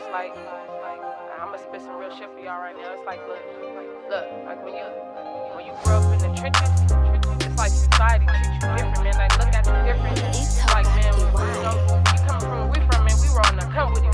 it's like I'm gonna spit some real shit for y'all right now. It's like, look, like when you grow up in the trenches, it's like society treats you different, man. Like, look at you different. It's like, man, you coming from where we from, man. We rolling up, come with it.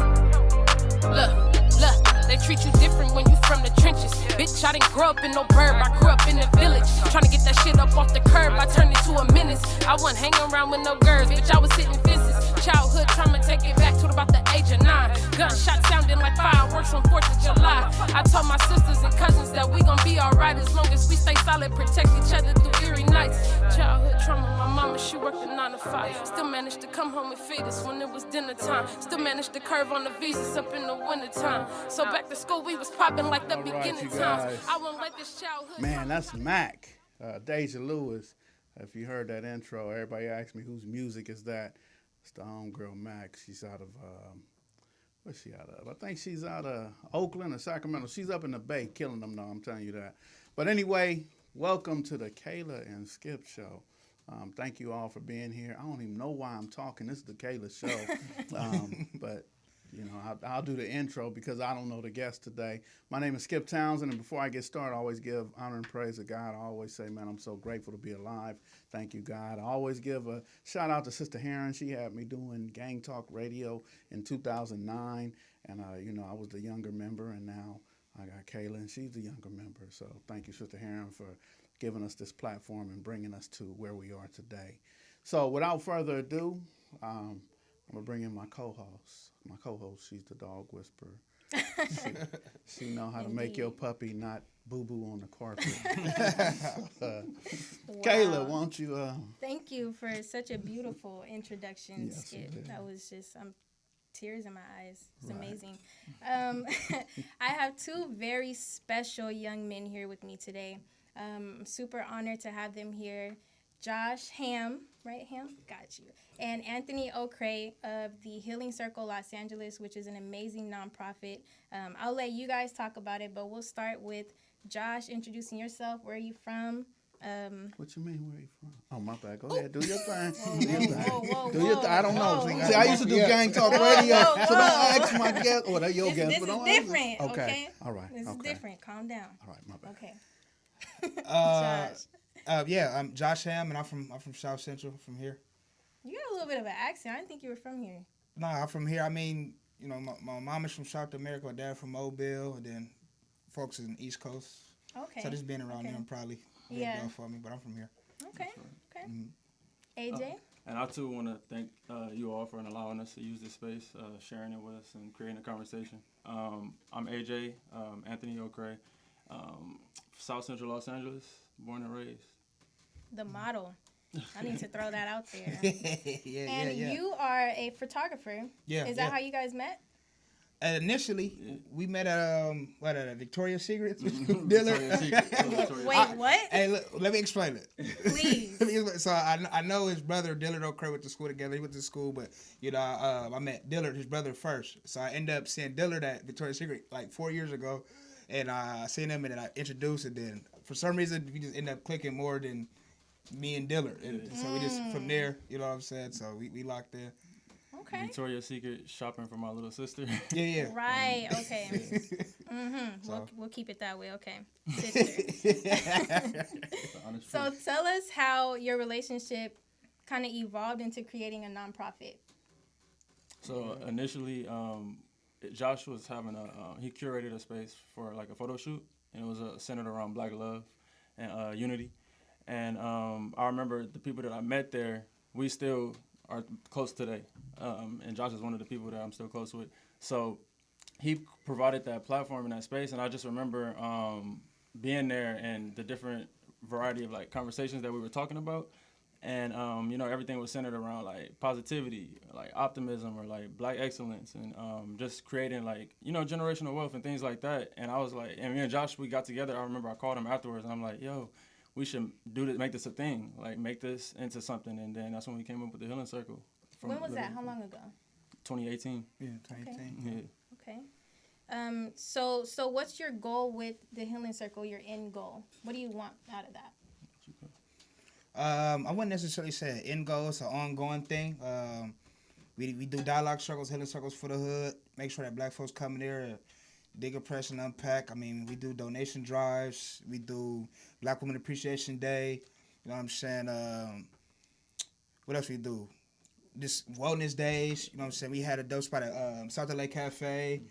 Look, they treat you different when you from the trenches. Bitch, I didn't grow up in no burb, I grew up in the village. Tryna get that shit up off the curb, I turned it to a menace. I wasn't hanging around with no girls, bitch, I was hitting fences. Childhood trauma, take it back to about the age of 9. Gunshots sounding like fireworks on 4th of July. I told my sisters and cousins that we gon' be alright as long as we stay solid, protect each other through eerie nights. Childhood trauma, my mama, she worked a 9 to 5. Still managed to come home and feed us when it was dinner time. Still managed to curve on the visas up in the winter time. So back to school, we was popping like the beginning times. I won't let this childhood. Man, that's Mac, Deja Lewis. If you heard that intro, everybody asked me whose music is that. It's the homegirl Mac. She's out of, where's she out of? I think she's out of Oakland or Sacramento. She's up in the Bay killing them, though, I'm telling you that. But anyway, welcome to the Keilah and Skipp show. Thank you all for being here. I don't even know why I'm talking. This is the Keilah show. But, you know, I'll do the intro because I don't know the guest today. My name is Skipp Townsend, and before I get started, I always give honor and praise to God. I always say, man, I'm so grateful to be alive. Thank you, God. I always give a shout out to Sister Heron. She had me doing Gang Talk Radio in 2009, and, you know, I was the younger member, and now I got Keilah, and she's the younger member. So thank you, Sister Heron, for giving us this platform and bringing us to where we are today. So without further ado, I'm going to bring in my co-host. My co-host, she's the dog whisperer. She know how to make your puppy not boo-boo on the carpet. Wow. Keilah, won't you... Thank you for such a beautiful introduction, Yes, Skip. That was just... tears in my eyes. It's amazing. I have two very special young men here with me today. I'm super honored to have them here. Josh Ham, right, Ham? Got you. And Anthony Okray of the Healing Circle Los Angeles, which is an amazing nonprofit. I'll let you guys talk about it, but we'll start with Josh introducing yourself. Where are you from? What you mean, where you from? Oh, my bad. Go ahead. Do your thing. Whoa. I don't know. Whoa. See, I used to do Gang Talk Radio, so don't ask my guest. Oh, that's your guest. This but is don't different, ask okay? All right. This is different. Calm down. All right, my bad. Okay. Josh. I'm Josh Ham, and I'm from South Central, from here. You got a little bit of an accent. I didn't think you were from here. No, I'm from here. I mean, you know, my mom is from South America, my dad from Mobile, and then folks in the East Coast. Okay. So just being around them probably rubbed off for me, but I'm from here. Okay. Mm-hmm. AJ? And I too want to thank you all for allowing us to use this space, sharing it with us, and creating a conversation. I'm AJ, Anthony Okray, South Central Los Angeles, born and raised. The model. I need to throw that out there. Yeah. You are a photographer. Yeah. Is that how you guys met? Initially, we met at a Victoria's Secret dealer. Wait, what? Hey, look, let me explain it. Please. So I know his brother Dillard Okray went to school together. He went to school, but you know, I met Dillard, his brother, first. So I ended up seeing Dillard at Victoria's Secret like 4 years ago, and I seen him, and then I introduced, and then for some reason we just ended up clicking more than me and Dillard, and so we just from there, you know what I'm saying? So we locked in. Okay. Victoria's Secret shopping for my little sister. Yeah. Right. Okay. So. We'll keep it that way. Okay. Sister. So tell us how your relationship kind of evolved into creating a nonprofit. So initially, Josh was having he curated a space for like a photo shoot, and it was centered around Black love and unity. And I remember the people that I met there, we still are close today. And Josh is one of the people that I'm still close with. So he provided that platform and that space, and I just remember being there and the different variety of like conversations that we were talking about. And, you know, everything was centered around, like, positivity, like, optimism, or, like, Black excellence, and just creating, like, you know, generational wealth and things like that. And I was like, and me and Josh, we got together. I remember I called him afterwards, and I'm like, yo, we should do this, make this a thing, like, make this into something. And then that's when we came up with the Healing Circle. When was that? How long ago? 2018. Yeah, 2018. Yeah. Okay. So what's your goal with the Healing Circle, your end goal? What do you want out of that? I wouldn't necessarily say an end goal. It's an ongoing thing. We do dialogue circles, healing circles for the hood. Make sure that black folks come in there and dig, oppress, and unpack. I mean, we do donation drives. We do Black Women Appreciation Day. You know what I'm saying? What else we do? Just wellness days. You know what I'm saying? We had a dope spot at South LA Cafe.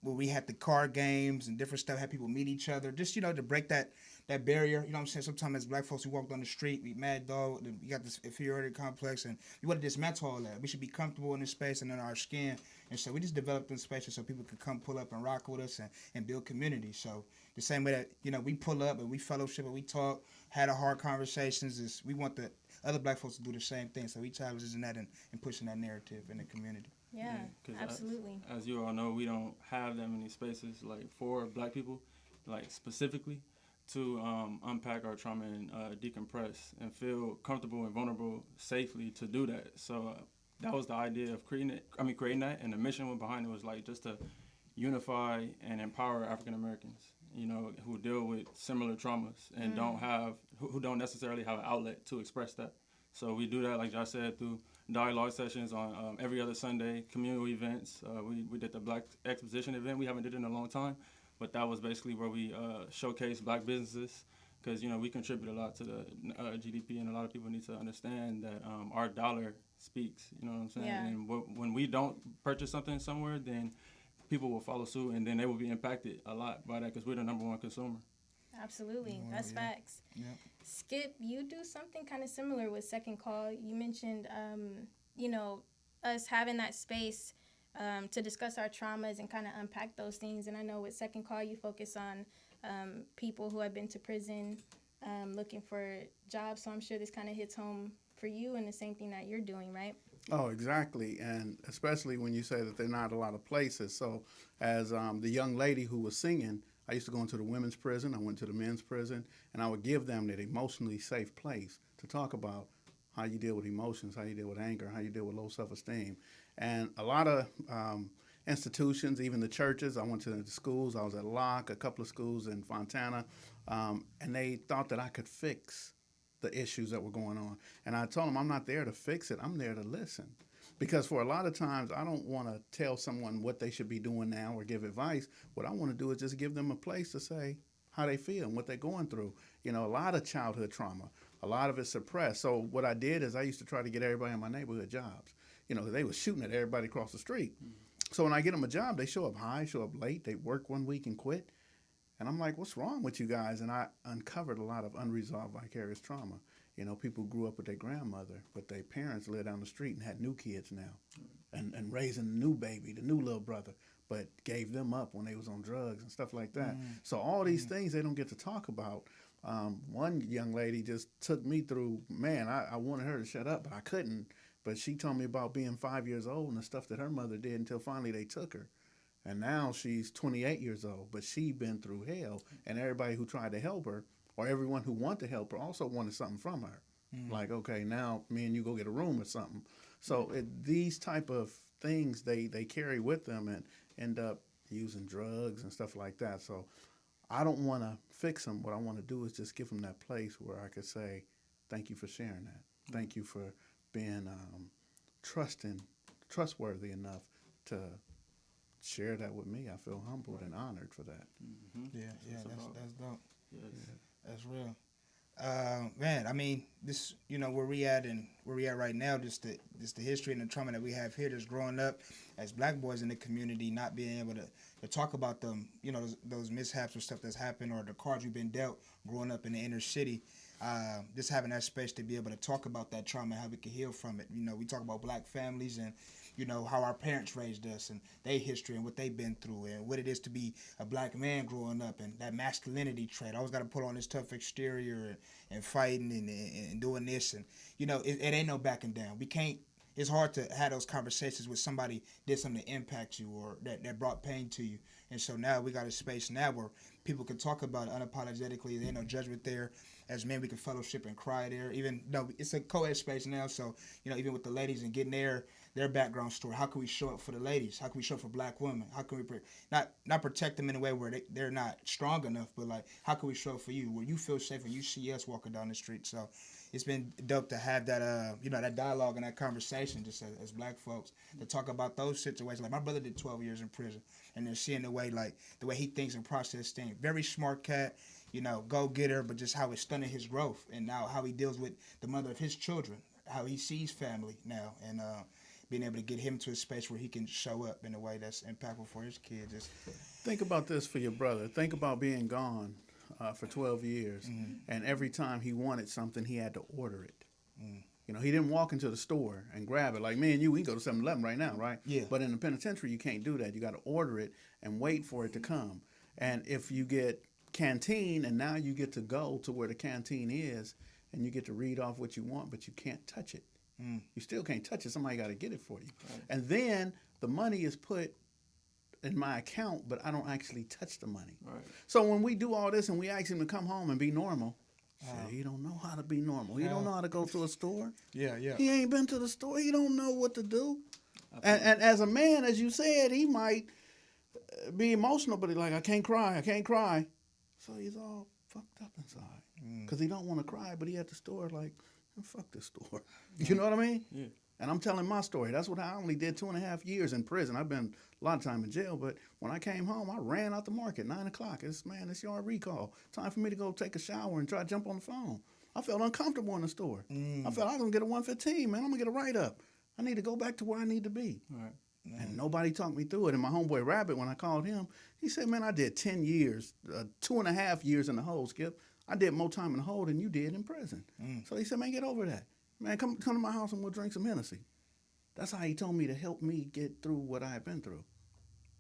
Where we had the card games and different stuff, had people meet each other, just, you know, to break that barrier. You know what I'm saying? Sometimes as black folks, we walked on the street, we mad dog, we got this inferiority complex, and we want to dismantle all that. We should be comfortable in this space and in our skin. And so we just developed these spaces so people could come pull up and rock with us and build community. So the same way that, you know, we pull up and we fellowship and we talk, had a hard conversations, is we want the other black folks to do the same thing. So we challenges in that and pushing that narrative in the community. Yeah, absolutely. As you all know, we don't have that many spaces like for black people, like specifically to unpack our trauma and decompress and feel comfortable and vulnerable safely to do that. So that was the idea of creating that, and the mission behind it was like just to unify and empower African Americans, you know, who deal with similar traumas and who don't necessarily have an outlet to express that. So we do that, like Josh said, through dialogue sessions on every other Sunday, community events. We did the Black Exposition event. We haven't did it in a long time, but that was basically where we showcase black businesses, because, you know, we contribute a lot to the GDP, and a lot of people need to understand that our dollar speaks, you know what I'm saying? Yeah. And when we don't purchase something somewhere, then people will follow suit, and then they will be impacted a lot by that, because we're the number one consumer. Absolutely. That's facts. Yeah. Skip, you do something kind of similar with Second Call. You mentioned, you know, us having that space to discuss our traumas and kind of unpack those things. And I know with Second Call, you focus on people who have been to prison looking for jobs. So I'm sure this kind of hits home for you, and the same thing that you're doing, right? Oh, exactly. And especially when you say that there are not a lot of places. So as the young lady who was singing, I used to go into the women's prison, I went to the men's prison, and I would give them that emotionally safe place to talk about how you deal with emotions, how you deal with anger, how you deal with low self-esteem. And a lot of institutions, even the churches, I went to the schools, I was at Locke, a couple of schools in Fontana, and they thought that I could fix the issues that were going on. And I told them, I'm not there to fix it, I'm there to listen. Because for a lot of times, I don't want to tell someone what they should be doing now or give advice. What I want to do is just give them a place to say how they feel and what they're going through. You know, a lot of childhood trauma, a lot of it suppressed. So what I did is I used to try to get everybody in my neighborhood jobs. You know, they were shooting at everybody across the street. So when I get them a job, they show up high, show up late, they work 1 week and quit. And I'm like, what's wrong with you guys? And I uncovered a lot of unresolved vicarious trauma. You know, people grew up with their grandmother, but their parents lived down the street and had new kids now, and raising a new baby, the new little brother, but gave them up when they was on drugs and stuff like that. So all these things they don't get to talk about. One young lady just took me through, man, I wanted her to shut up, but I couldn't. But she told me about being 5 years old and the stuff that her mother did until finally they took her. And now she's 28 years old, but she'd been through hell, and everybody who tried to help her, or everyone who wanted to help her, also wanted something from her. Like, okay, now me and you go get a room or something. So these type of things they carry with them and end up using drugs and stuff like that. So I don't want to fix them. What I want to do is just give them that place where I could say, thank you for sharing that. Thank you for being trustworthy enough to share that with me. I feel humbled and honored for that. Yeah, that's dope. Yes. That's real. Man, I mean, this, you know, where we at right now, just the history and the trauma that we have here, just growing up as black boys in the community, not being able to talk about them, you know, those mishaps or stuff that's happened, or the cards we've been dealt growing up in the inner city. Just having that space to be able to talk about that trauma and how we can heal from it. You know, we talk about black families and, you know, how our parents raised us and their history and what they've been through and what it is to be a black man growing up, and that masculinity trait. I always got to put on this tough exterior and fighting and doing this. And, you know, it ain't no backing down. We can't, it's hard to have those conversations with somebody did something to impact you or that brought pain to you. And so now we got a space now where people can talk about it unapologetically. There ain't no judgment there. as men, we can fellowship and cry there. Even though it's a co-ed space now, so even with the ladies and getting their background story, how can we show up for the ladies? How can we show up for Black women? How can we not protect them in a way where they're not strong enough, but like how can we show up for you where you feel safe when you see us walking down the street? So it's been dope to have that that dialogue and that conversation just as Black folks to talk about those situations. Like my brother did 12 years in prison, and then seeing the way he thinks and processes things. Very smart cat, go getter, but just how it's stunning his growth and now how he deals with the mother of his children, how he sees family now, and being able to get him to a space where he can show up in a way that's impactful for his kids. Think about this for your brother. Think about being gone for 12 years, and every time he wanted something, he had to order it. He didn't walk into the store and grab it. Like me and you, we can go to 7-Eleven right now, right? Yeah. But in the penitentiary, you can't do that. You got to order it and wait for it to come. And if you get canteen, and now you get to go to where the canteen is, and you get to read off what you want, but you can't touch it. You still can't touch it. Somebody got to get it for you. Right. And then the money is put in my account, but I don't actually touch the money. Right. So when we do all this and we ask him to come home and be normal, he don't know how to be normal. He don't know how to go to a store. Yeah. He ain't been to the store. He don't know what to do. And as a man, as you said, he might be emotional, but he's like, I can't cry. So he's all fucked up inside because he don't want to cry, but he at the store like, fuck this store. You know what I mean? Yeah. And I'm telling my story. That's what I only did 2.5 years in prison. I've been a lot of time in jail, but when I came home, I ran out the market, 9 o'clock. It's yard recall. Time for me to go take a shower and try to jump on the phone. I felt uncomfortable in the store. I felt I was going to get a 115, man. I'm going to get a write-up. I need to go back to where I need to be. Right. And nobody talked me through it. And my homeboy Rabbit, when I called him, he said, man, I did 10 years, 2.5 years in the hole, Skip. I did more time in the hole than you did in prison. So he said, man, get over that. Man, come to my house and we'll drink some Hennessy. That's how he told me to help me get through what I had been through.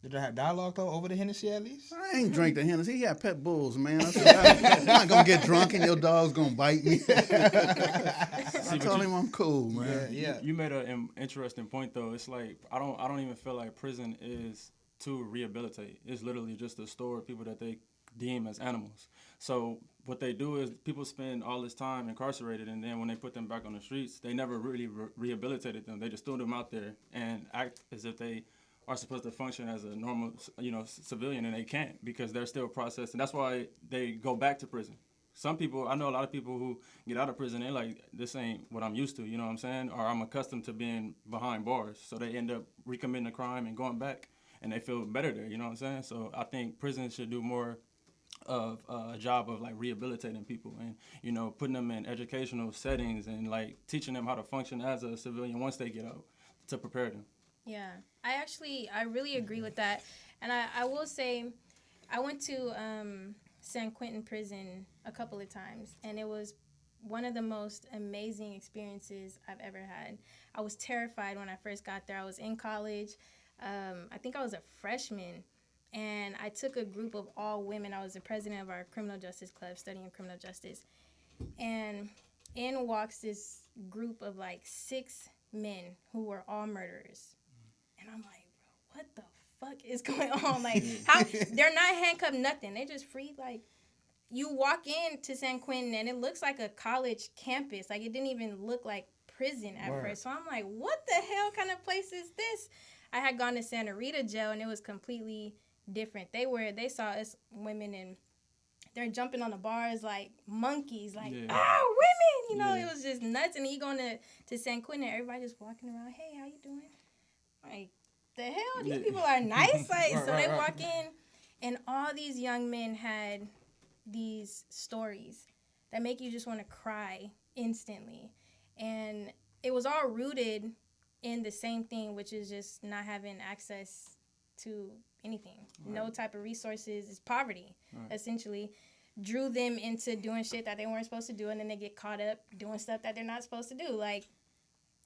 Did they have dialogue, though, over the Hennessy at least? I ain't drink the Hennessy. He had pet bulls, man. I said, I'm not going to get drunk and your dog's going to bite me. I told him I'm cool, man. Yeah. You made an interesting point, though. It's like, I don't even feel like prison is to rehabilitate. It's literally just to store people that they deem as animals. So what they do is people spend all this time incarcerated, and then when they put them back on the streets, they never really rehabilitated them. They just threw them out there and act as if they are supposed to function as a normal, civilian, and they can't because they're still processed, and that's why they go back to prison. Some people, I know a lot of people who get out of prison, they're like, this ain't what I'm used to, you know what I'm saying? Or I'm accustomed to being behind bars. So they end up recommitting a crime and going back, and they feel better there, you know what I'm saying? So I think prison should do more of a job of like rehabilitating people and putting them in educational settings and like teaching them how to function as a civilian once they get out to prepare them. Yeah, I really agree with that, and I will say I went to San Quentin prison a couple of times, and it was one of the most amazing experiences I've ever had. I was terrified when I first got there. I was in college. I think I was a freshman. And I took a group of all women. I was the president of our criminal justice club studying criminal justice. And in walks this group of like 6 men who were all murderers. And I'm like, bro, what the fuck is going on? Like, how they're not handcuffed, nothing. They just free, like, you walk into San Quentin and it looks like a college campus. Like, it didn't even look like prison at first. So I'm like, what the hell kind of place is this? I had gone to Santa Rita jail and it was completely different. They saw us women and they're jumping on the bars like monkeys, like, women, it was just nuts. And you going to San Quentin, everybody just walking around, hey, how you doing? Like, the hell? These people are nice. Like, so they walk in and all these young men had these stories that make you just want to cry instantly. And it was all rooted in the same thing, which is just not having access to anything. Right. No type of resources. Is poverty, essentially. Drew them into doing shit that they weren't supposed to do, and then they get caught up doing stuff that they're not supposed to do. Like,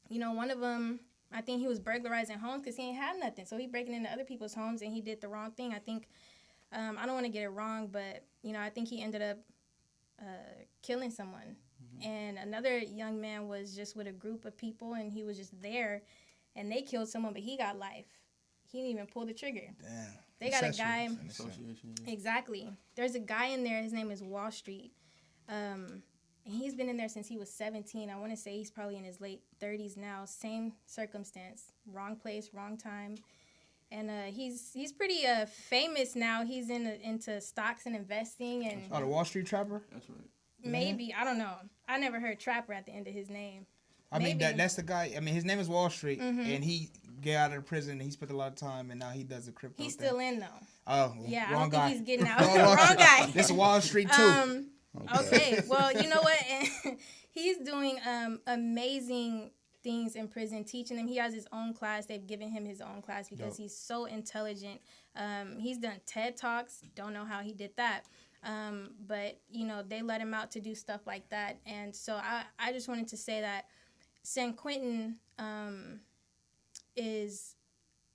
one of them, I think he was burglarizing homes because he ain't had nothing. So he breaking into other people's homes, and he did the wrong thing. I think, I don't want to get it wrong, but, I think he ended up killing someone. Mm-hmm. And another young man was just with a group of people, and he was just there, and they killed someone, but he got life. He didn't even pull the trigger. Damn. They got a guy. Exactly. There's a guy in there. His name is Wall Street. in there since he was 17. I want to say he's probably in his late 30s now. Same circumstance, wrong place, wrong time. And he's pretty famous now. He's into stocks and investing. And the Wall Street Trapper? That's right. maybe, I don't know. I never heard Trapper at the end of his name. I mean, that's the guy. I mean, his name is Wall Street, and he got out of prison. And he spent a lot of time, and now he does the crypto He's thing. still in, though. Oh, Yeah, wrong I don't guy. think he's getting out. Wrong Wrong guy. This is Wall Street, too. Okay, well, you know what? He's doing amazing things in prison, teaching them. He has his own class. They've given him his own class because he's so intelligent. He's done TED Talks. Don't know how he did that. But, you know, they let him out to do stuff like that. And so I just wanted to say that San Quentin is...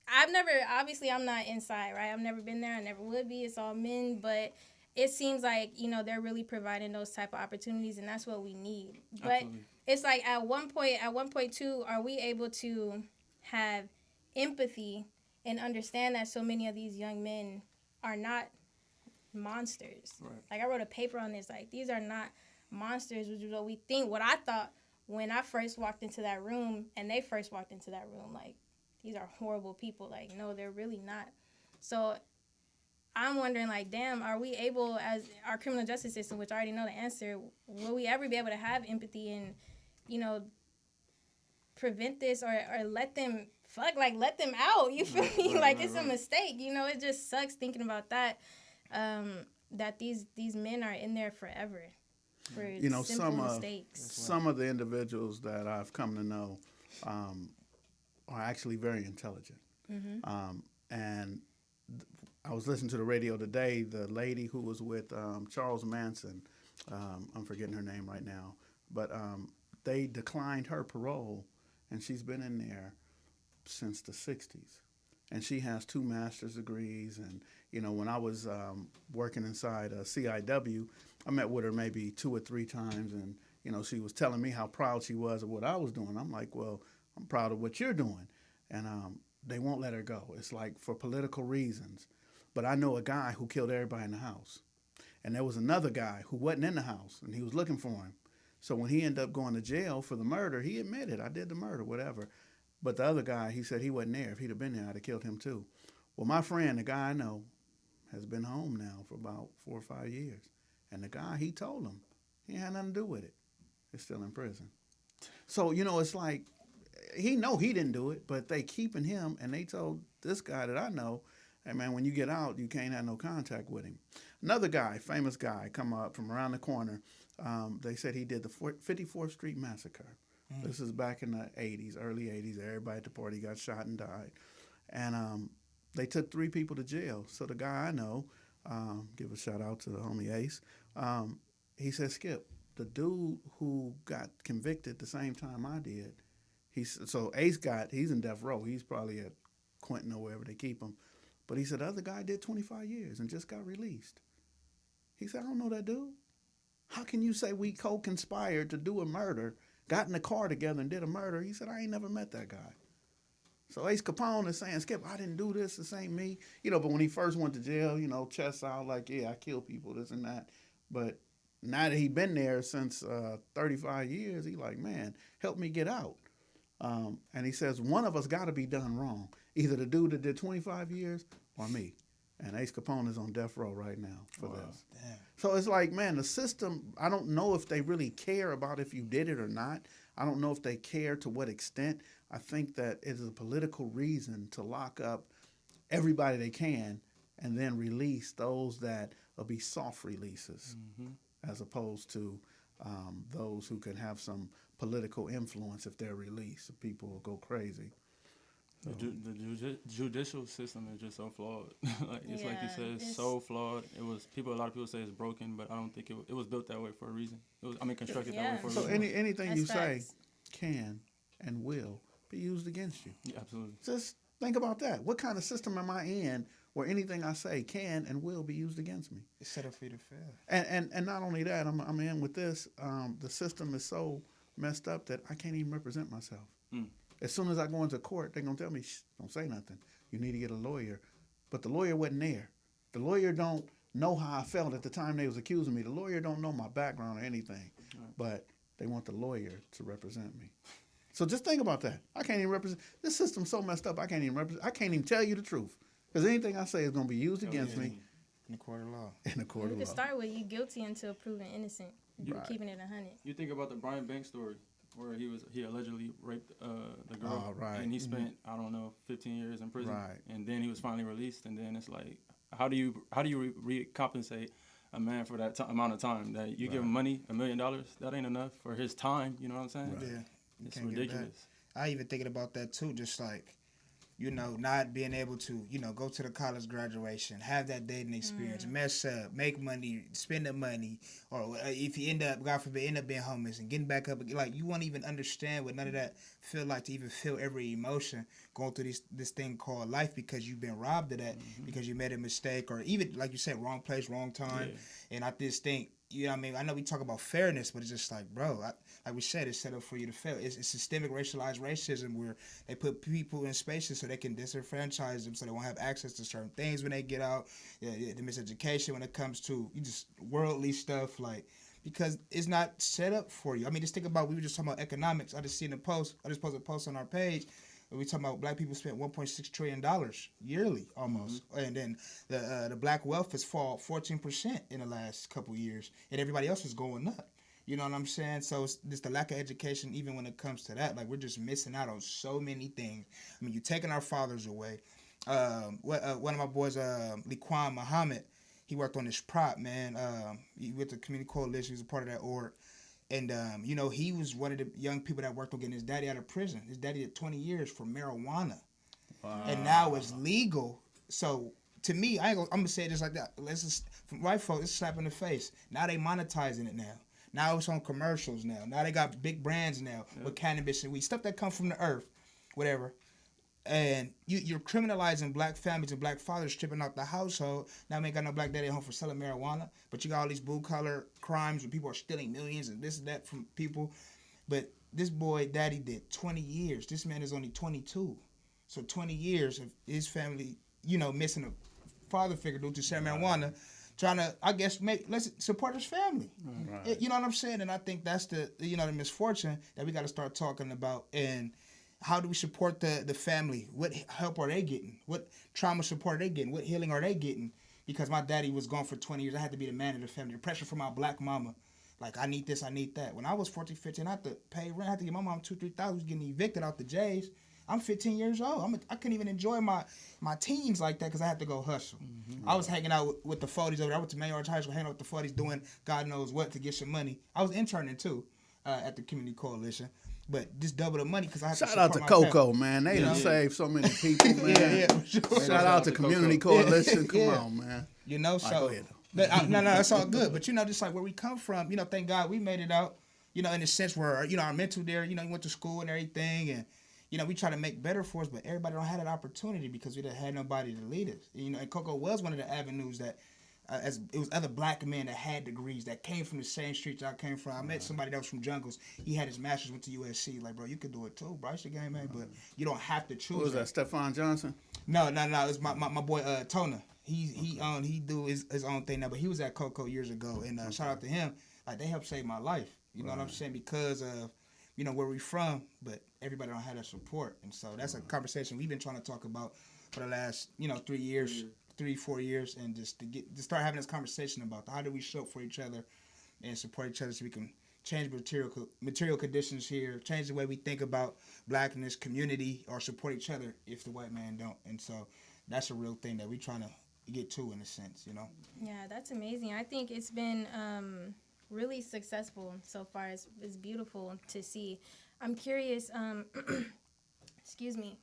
obviously I'm not inside, right? I've never been there. I never would be. It's all men. But it seems like, you know, they're really providing those type of opportunities, and that's what we need. But Absolutely. it's like at one point too, are we able to have empathy and understand that so many of these young men are not monsters? Right. Like, I wrote a paper on this. Like, these are not monsters, which is what we think. What I thought when I first walked into that room and they first walked into that room, like, these are horrible people. Like, no, they're really not. So I'm wondering, like, damn, are we able, as our criminal justice system, which I already know the answer, will we ever be able to have empathy and, you know, prevent this or let them, let them out? You feel me? Like, it's a mistake. You know, it just sucks thinking about that, that these men are in there forever for You know, simple mistakes. some of the individuals that I've come to know are actually very intelligent. And I was listening to the radio today. The lady who was with Charles Manson, I'm forgetting her name right now, but they declined her parole, and she's been in there since the 60s. And she has 2 master's degrees. And, you know, when I was working inside CIW, I met with her maybe 2 or 3 times, and, you know, she was telling me how proud she was of what I was doing. I'm like, well, I'm proud of what you're doing. And they won't let her go. It's like for political reasons. But I know a guy who killed everybody in the house. And there was another guy who wasn't in the house, and he was looking for him. So when he ended up going to jail for the murder, he admitted, I did the murder, whatever. But the other guy, he said he wasn't there. If he'd have been there, I'd have killed him too. Well, my friend, the guy I know, has been home now for about 4 or 5 years. And the guy, he told him, he had nothing to do with it. He's still in prison. So, you know, it's like, he didn't do it, but they keeping him, and they told this guy that I know, hey, man, when you get out, you can't have no contact with him. Another guy, famous guy, come up from around the corner. They said he did the 54th Street Massacre. This is back in the 80s, early 80s. Everybody at the party got shot and died. And they took 3 people to jail. So the guy I know, give a shout out to the homie Ace, he said, Skip, the dude who got convicted the same time I did, so Ace he's in death row. He's probably at Quentin or wherever they keep him. But he said the other guy did 25 years and just got released. He said, I don't know that dude. How can you say we co-conspired to do a murder, got in the car together and did a murder? He said, I ain't never met that guy. So Ace Capone is saying, Skip, I didn't do this. This ain't me. You know, but when he first went to jail, you know, chest out like, yeah, I kill people, this and that. But now that he been there since 35 years, he like, man, help me get out. And he says, one of us got to be done wrong. Either the dude that did 25 years or me. And Ace Capone is on death row right now for this. Damn. So it's like, man, the system, I don't know if they really care about if you did it or not. I don't know if they care to what extent. I think that it is a political reason to lock up everybody they can and then release those that will be soft releases as opposed to those who can have some political influence if they're released. People will go crazy. So. The judicial system is just so flawed. Like you said, it's it's so flawed. A lot of people say it's broken, but I don't think it was built that way for a reason. Constructed that way for a So reason. anything That's you say facts. can and will be used against you. Yeah, absolutely. Just think about that. What kind of system am I in where anything I say can and will be used against me? It's set up for you to fail. And not only that, I'm in with this. The system is so messed up that I can't even represent myself. As soon as I go into court, they're going to tell me, shh, don't say nothing. You need to get a lawyer. But the lawyer wasn't there. The lawyer don't know how I felt at the time they was accusing me. The lawyer don't know my background or anything. Right. But they want the lawyer to represent me. So just think about that. I can't even represent. This system's so messed up. I can't even represent. I can't even tell you the truth because anything I say is going to be used against me in the court of law. In the court You of can law. start with you guilty until proven innocent. Right. Keeping it 100. You think about the Brian Banks story where he allegedly raped the girl, Oh, right. and he spent I don't know 15 years in prison, Right. and then he was finally released, and then it's like how do you recompensate a man for that amount of time that you give him money, $1 million, that ain't enough for his time, you know what I'm saying? Right. Yeah, It's can't get ridiculous. I even thinking about that too, just like, you know, not being able to, you know, go to the college graduation, have that dating experience, mess up, make money, spend the money, or if you end up, God forbid, end up being homeless and getting back up, like you won't even understand what none of that feel like to even feel every emotion going through this thing called life because you've been robbed of that because you made a mistake or even, like you said, wrong place, wrong time. Yeah. And I just think, you know what I mean? I know we talk about fairness, but it's just like, bro, like we said, it's set up for you to fail. It's systemic racialized racism where they put people in spaces so they can disenfranchise them so they won't have access to certain things when they get out. The miseducation when it comes to just worldly stuff, like, because it's not set up for you. I mean, just think about, we were just talking about economics. I just seen a post. I just posted a post on our page. We talking about black people spent $1.6 trillion yearly almost. And then the black wealth has fallen 14% in the last couple of years. And everybody else is going up. You know what I'm saying? So it's just the lack of education even when it comes to that. Like, we're just missing out on so many things. I mean, you're taking our fathers away. One of my boys, Liquan Muhammad, he worked on this prop, man. He went to Community Coalition. He was a part of that org. And, you know, he was one of the young people that worked on getting his daddy out of prison. His daddy did 20 years for marijuana. Wow. And now it's legal. So, to me, I'm going to say it just like that. Let's just, from white folks, it's a slap in the face. Now they monetizing it now. Now it's on commercials now. Now they got big brands now with cannabis and weed. Stuff that come from the earth, whatever. And you're criminalizing black families and black fathers stripping out the household. Now we ain't got no black daddy at home for selling marijuana. But you got all these blue-collar crimes where people are stealing millions and this and that from people. But this boy, daddy, did 20 years. This man is only 22. So 20 years of his family, you know, missing a father figure due to selling marijuana, trying to, I guess, let's support his family. Right. You know what I'm saying? And I think that's the misfortune that we got to start talking about. And how do we support the family? What help are they getting? What trauma support are they getting? What healing are they getting? Because my daddy was gone for 20 years. I had to be the man of the family. The pressure from my black mama. Like, I need this, I need that. When I was 14, 15, I had to pay rent. I had to give my mom $2,000, $3,000. I was getting evicted out the J's. I'm 15 years old. I couldn't even enjoy my teens like that because I had to go hustle. I was hanging out with the 40s over there. I went to Mayor's High School, hanging out with the 40s, doing God knows what to get some money. I was interning, too, at the Community Coalition. But just double the money because I have to Shout out to Coco, man. They done saved so many people, man. Sure. Shout out to Community Coalition. Come on, man. You know, so. Go ahead, no, that's all good. But, you know, just like where we come from, you know, thank God we made it out, you know, in the sense where, you know, our mental there, you know, you went to school and everything. And, you know, we try to make better for us, but everybody don't have that opportunity because we didn't have nobody to lead us. You know, and Coco was one of the avenues that, as it was other black men that had degrees that came from the same streets I came from. I met somebody that was from Jungles. He had his master's, went to USC. Like, bro, you could do it too, bro. It's your game, man. But you don't have to choose. Who was that? Stephon Johnson? No. It's my boy Tona. He do his own thing now. But he was at Coco years ago, and shout out to him. Like, they helped save my life. You know what I'm saying? Because of, you know, where we from, but everybody don't have that support, and so that's a conversation we've been trying to talk about for the last, you know, 3 years. 3-4 years, and just to start having this conversation about how do we show up for each other and support each other so we can change material conditions here, change the way we think about blackness, community, or support each other if the white man don't. And so that's a real thing that we're trying to get to in a sense, you know? Yeah, that's amazing. I think it's been really successful so far. It's beautiful to see. I'm curious, excuse me,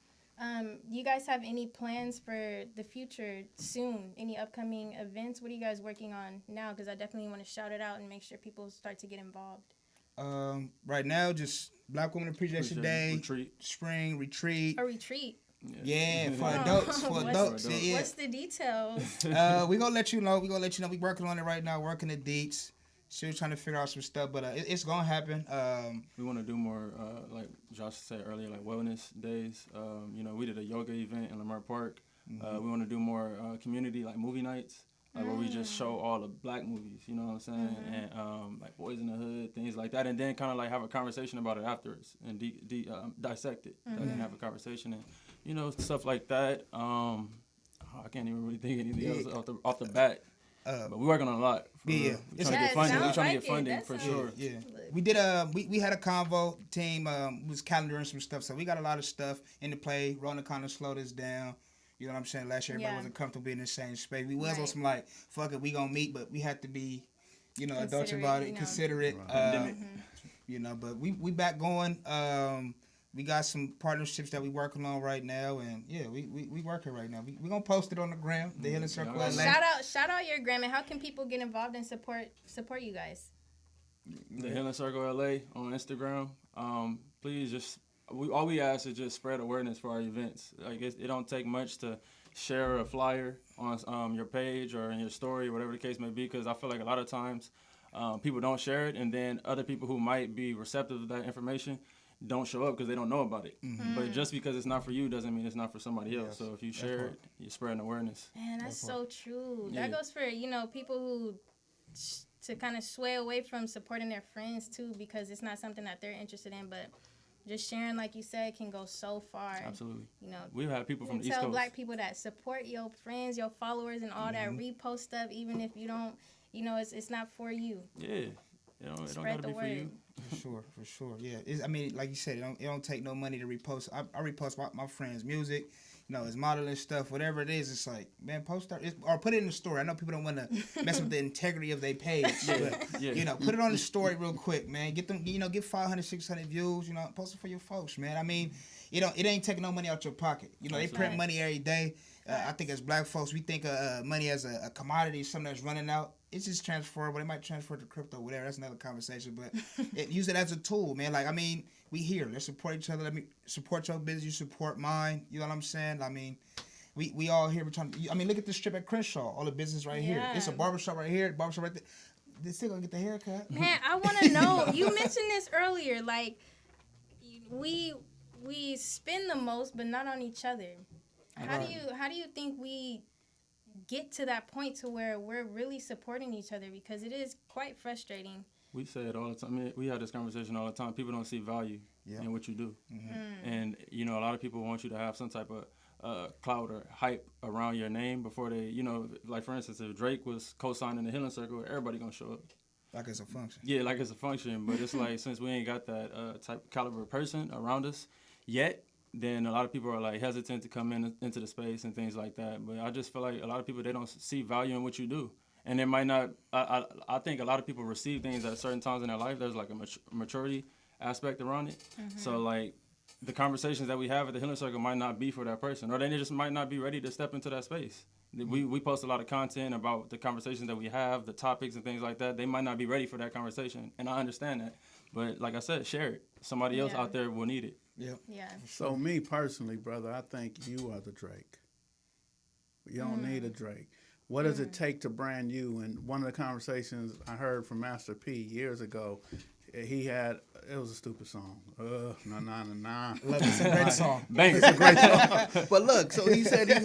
you guys have any plans for the future soon? Any upcoming events? What are you guys working on now? Because I definitely want to shout it out and make sure people start to get involved. Right now, just Black Women Appreciation Day, spring retreat. A retreat? Yeah, for adults. Yeah. What's the details? We're gonna let you know. We're working on it right now, working the dates. Still trying to figure out some stuff, but it's gonna happen. We want to do more, like Josh said earlier, like wellness days. You know, we did a yoga event in Lamar Park. We want to do more community, like movie nights. like where we just show all the black movies, you know what I'm saying, and like Boys in the Hood, things like that, and then kind of like have a conversation about it afterwards and dissect it, and have a conversation and stuff like that. I can't even really think anything else off the bat. But we're working on a lot. We're trying to get funding. We're trying to get funding for sure. Yeah. We did we had a convo team, was calendaring some stuff, so we got a lot of stuff in the play. Rona kind of slowed us down. You know what I'm saying? Last year everybody wasn't comfortable being in the same space. We was on some like, fuck it, we gonna meet, but we had to be, adults about it, considerate. But we back going. We got some partnerships that we working on right now, and we working right now. We gonna post it on the gram, the Healing Circle. Well, shout out your gram, and how can people get involved and support you guys? The Healing Circle LA on Instagram. Please just all we ask is just spread awareness for our events. Like it don't take much to share a flyer on your page or in your story, whatever the case may be, because I feel like a lot of times people don't share it, and then other people who might be receptive to that information don't show up because they don't know about it. But just because it's not for you doesn't mean it's not for somebody else. So if you share it, you're spreading awareness. Man, that's so true. That goes for, people who to kind of sway away from supporting their friends too, because it's not something that they're interested in, but just sharing, like you said, can go so far. Absolutely. We've had people from the East Coast. Tell black people that support your friends, your followers, and all that repost stuff, even if you don't, it's not for you. Yeah. It don't Spread gotta the be for you. For sure. Yeah. Like you said, it don't take no money to repost. I repost my friends' music. It's modeling stuff, whatever it is. It's like, man, post that or put it in the story. I know people don't want to mess with the integrity of their page, but put it on the story real quick, man. Get them, get 500, 600 views. Post it for your folks, man. I mean, it ain't taking no money out your pocket. They print money every day. I think as black folks, we think of money as a commodity, something that's running out. It's just transferable. They might transfer to crypto, whatever. That's another conversation. But use it as a tool, man. Like, we here. Let's support each other. Let me support your business. You support mine. You know what I'm saying? We all here. We're trying to, look at the strip at Crenshaw. All the business right here. It's a barbershop right here. Barbershop right there. They're still going to get the haircut. Man, I want to know. You mentioned this earlier. Like, we spend the most, but not on each other. How do you think we get to that point to where we're really supporting each other? Because it is quite frustrating. We say it all the time. We have this conversation all the time. People don't see value in what you do. And, a lot of people want you to have some type of clout or hype around your name before they, like, for instance, if Drake was co-signing the Healing Circle, everybody going to show up. Like it's a function. Yeah, like it's a function. But it's like, since we ain't got that type caliber person around us yet, then a lot of people are like hesitant to come into the space and things like that. But I just feel like a lot of people, they don't see value in what you do. And they might not, I think a lot of people receive things at certain times in their life. There's like a maturity aspect around it. So like the conversations that we have at the Healing Circle might not be for that person, or they just might not be ready to step into that space. We post a lot of content about the conversations that we have, the topics and things like that. They might not be ready for that conversation. And I understand that. But like I said, share it. Somebody else out there will need it. Yeah. So me personally, brother, I think you are the Drake. You don't need a Drake. What does it take to brand you? And one of the conversations I heard from Master P years ago, it was a stupid song. Nah. It's a great song. Bang. It's a great song. But look, so he said he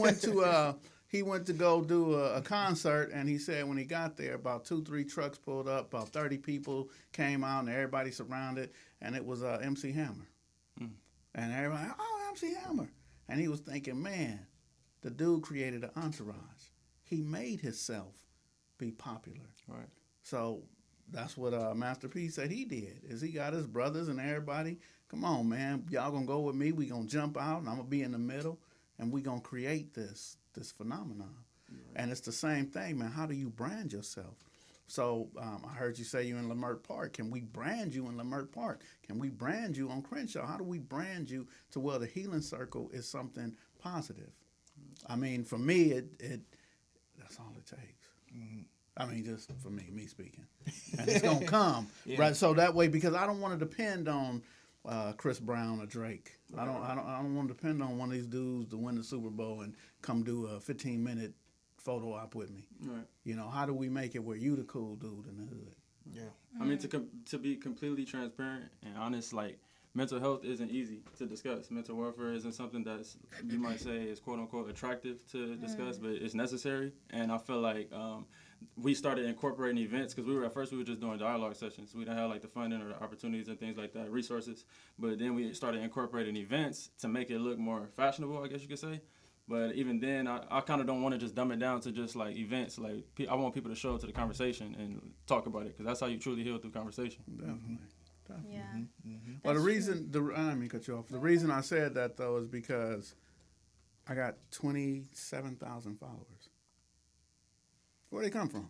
went to go do a concert, and he said when he got there, about 2-3 trucks pulled up, about 30 people came out, and everybody surrounded, and it was MC Hammer. And everybody, MC Hammer. And he was thinking, man, the dude created an entourage. He made himself be popular. Right. So that's what Master P said he did, is he got his brothers and everybody, come on, man, y'all gonna go with me, we gonna jump out, and I'm gonna be in the middle, and we gonna create this phenomenon. Right. And it's the same thing, man. How do you brand yourself? So I heard you say you in Leimert Park. Can we brand you in Leimert Park? Can we brand you on Crenshaw? How do we brand you to where the Healing Circle is something positive? I mean, for me, that's all it takes. I mean, just for me speaking. And it's going to come, right? So that way, because I don't want to depend on Chris Brown or Drake. I don't want to depend on one of these dudes to win the Super Bowl and come do a 15-minute photo op with me. Right. How do we make it where you the cool dude in the hood? Yeah. I mean, to be completely transparent and honest, like, mental health isn't easy to discuss. Mental welfare isn't something that's, you might say, is quote unquote attractive to discuss, but it's necessary. And I feel like we started incorporating events because at first we were just doing dialogue sessions. We didn't have like the funding or the opportunities and things like that, resources. But then we started incorporating events to make it look more fashionable, I guess you could say. But even then, I kind of don't want to just dumb it down to just like events. Like I want people to show up to the conversation and talk about it because that's how you truly heal through conversation. Definitely. Yeah. Well, the reason, I didn't mean to cut you off. The reason I said that, though, is because I got 27,000 followers. Where they come from?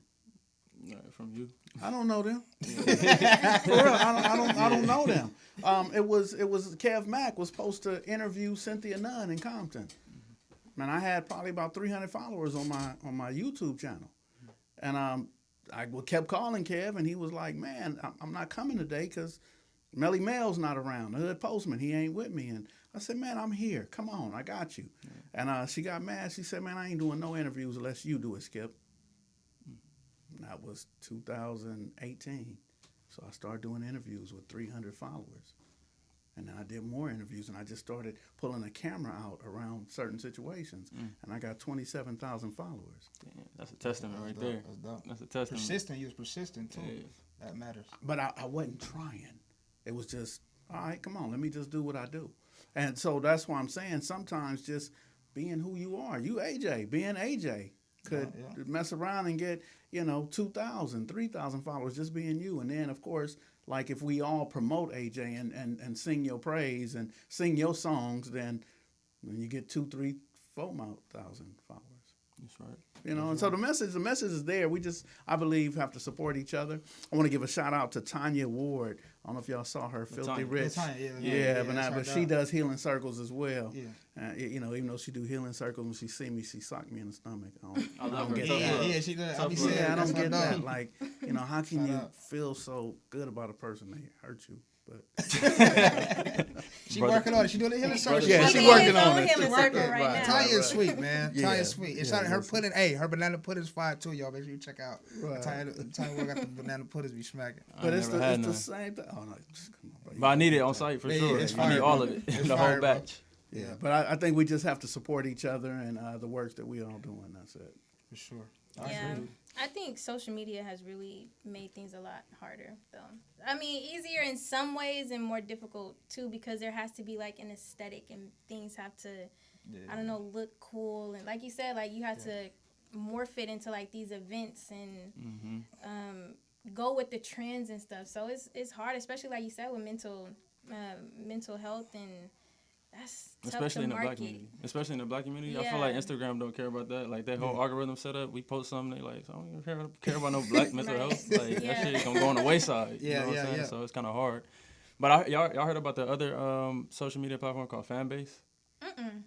From you. I don't know them. For real, I don't know them. It was Kev Mack was supposed to interview Cynthia Nunn in Compton. Man, I had probably about 300 followers on my YouTube channel, and I kept calling Kev, and he was like, "Man, I'm not coming today because Melly Mel's not around. The Hood Postman, he ain't with me." And I said, "Man, I'm here. Come on, I got you." And she got mad. She said, "Man, I ain't doing no interviews unless you do it, Skip." And that was 2018. So I started doing interviews with 300 followers. And then I did more interviews, and I just started pulling a camera out around certain situations. And I got 27,000 followers. Damn, that's a testament right there. That's dope. That's a testament. Persistent. You was persistent, too. Yeah. That matters. But I wasn't trying. It was just, all right, come on, let me just do what I do. And so that's why I'm saying sometimes just being who you are. You AJ, being AJ could mess around and get, 2,000, 3,000 followers just being you. And then, of course, like if we all promote AJ and sing your praise and sing your songs, then you get 2,000, 3,000, 4,000 followers. That's right. And so the message is there. We just, I believe, have to support each other. I want to give a shout out to Tanya Ward. I don't know if y'all saw her, Filthy Rich. But she does healing circles as well. Yeah. Even though she do healing circles, when she see me, she sock me in the stomach. I love her. Get Yeah, she does. I don't get that. Like, how can you feel so good about a person they hurt you? But she working on it. She doing the healing circle. Yeah, she working on it. Healing circle right now. Tanya's sweet, man. Yeah. Tanya's sweet. It's her pudding. Hey, her banana pudding's fire too, y'all. Make sure you check out. Right. Tanya got the banana puddings be smacking. But it's the same thing. Oh no, just come on, bro. But I need it on site for sure. It's I need fire, all bro. of it, It's the fire, whole bro. batch. Yeah, but I think we just have to support each other and the works that we all doing. That's it. For sure. Yeah, I think social media has really made things a lot harder, though. I mean, easier in some ways and more difficult, too, because there has to be, like, an aesthetic and things have to, I don't know, look cool. And like you said, like, you have to morph it into, like, these events and go with the trends and stuff. So it's hard, especially, like you said, with mental health and... That's tough Especially to in the black community. Especially in the black community. I feel like Instagram don't care about that. Like that whole algorithm set up, we post something, they like, so I don't even care about no black mental health. Like that shit gonna go on the wayside. You know what I'm saying? So it's kinda hard. But y'all heard about the other social media platform called Fanbase?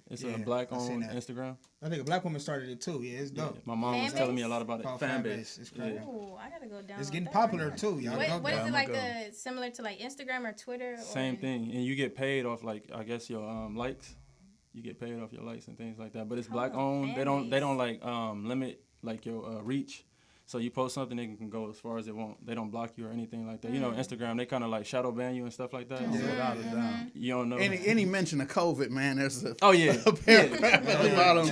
It's a black owned Instagram. I think a black woman started it too. Yeah, it's dope. My mom was telling me a lot about it. Fanbase. It's crazy. Oh, I gotta go down. It's getting popular too, y'all. What is it like? Similar to like Instagram or Twitter? Same thing, and you get paid off like I guess your likes. You get paid off your likes and things like that. But it's black owned. They don't like limit like your reach. So you post something, it can go as far as it want. They don't block you or anything like that. You know, Instagram, they kind of like shadow ban you and stuff like that. Yeah, So without a doubt. you don't know. Any mention of COVID, man, there's a paragraph at the bottom.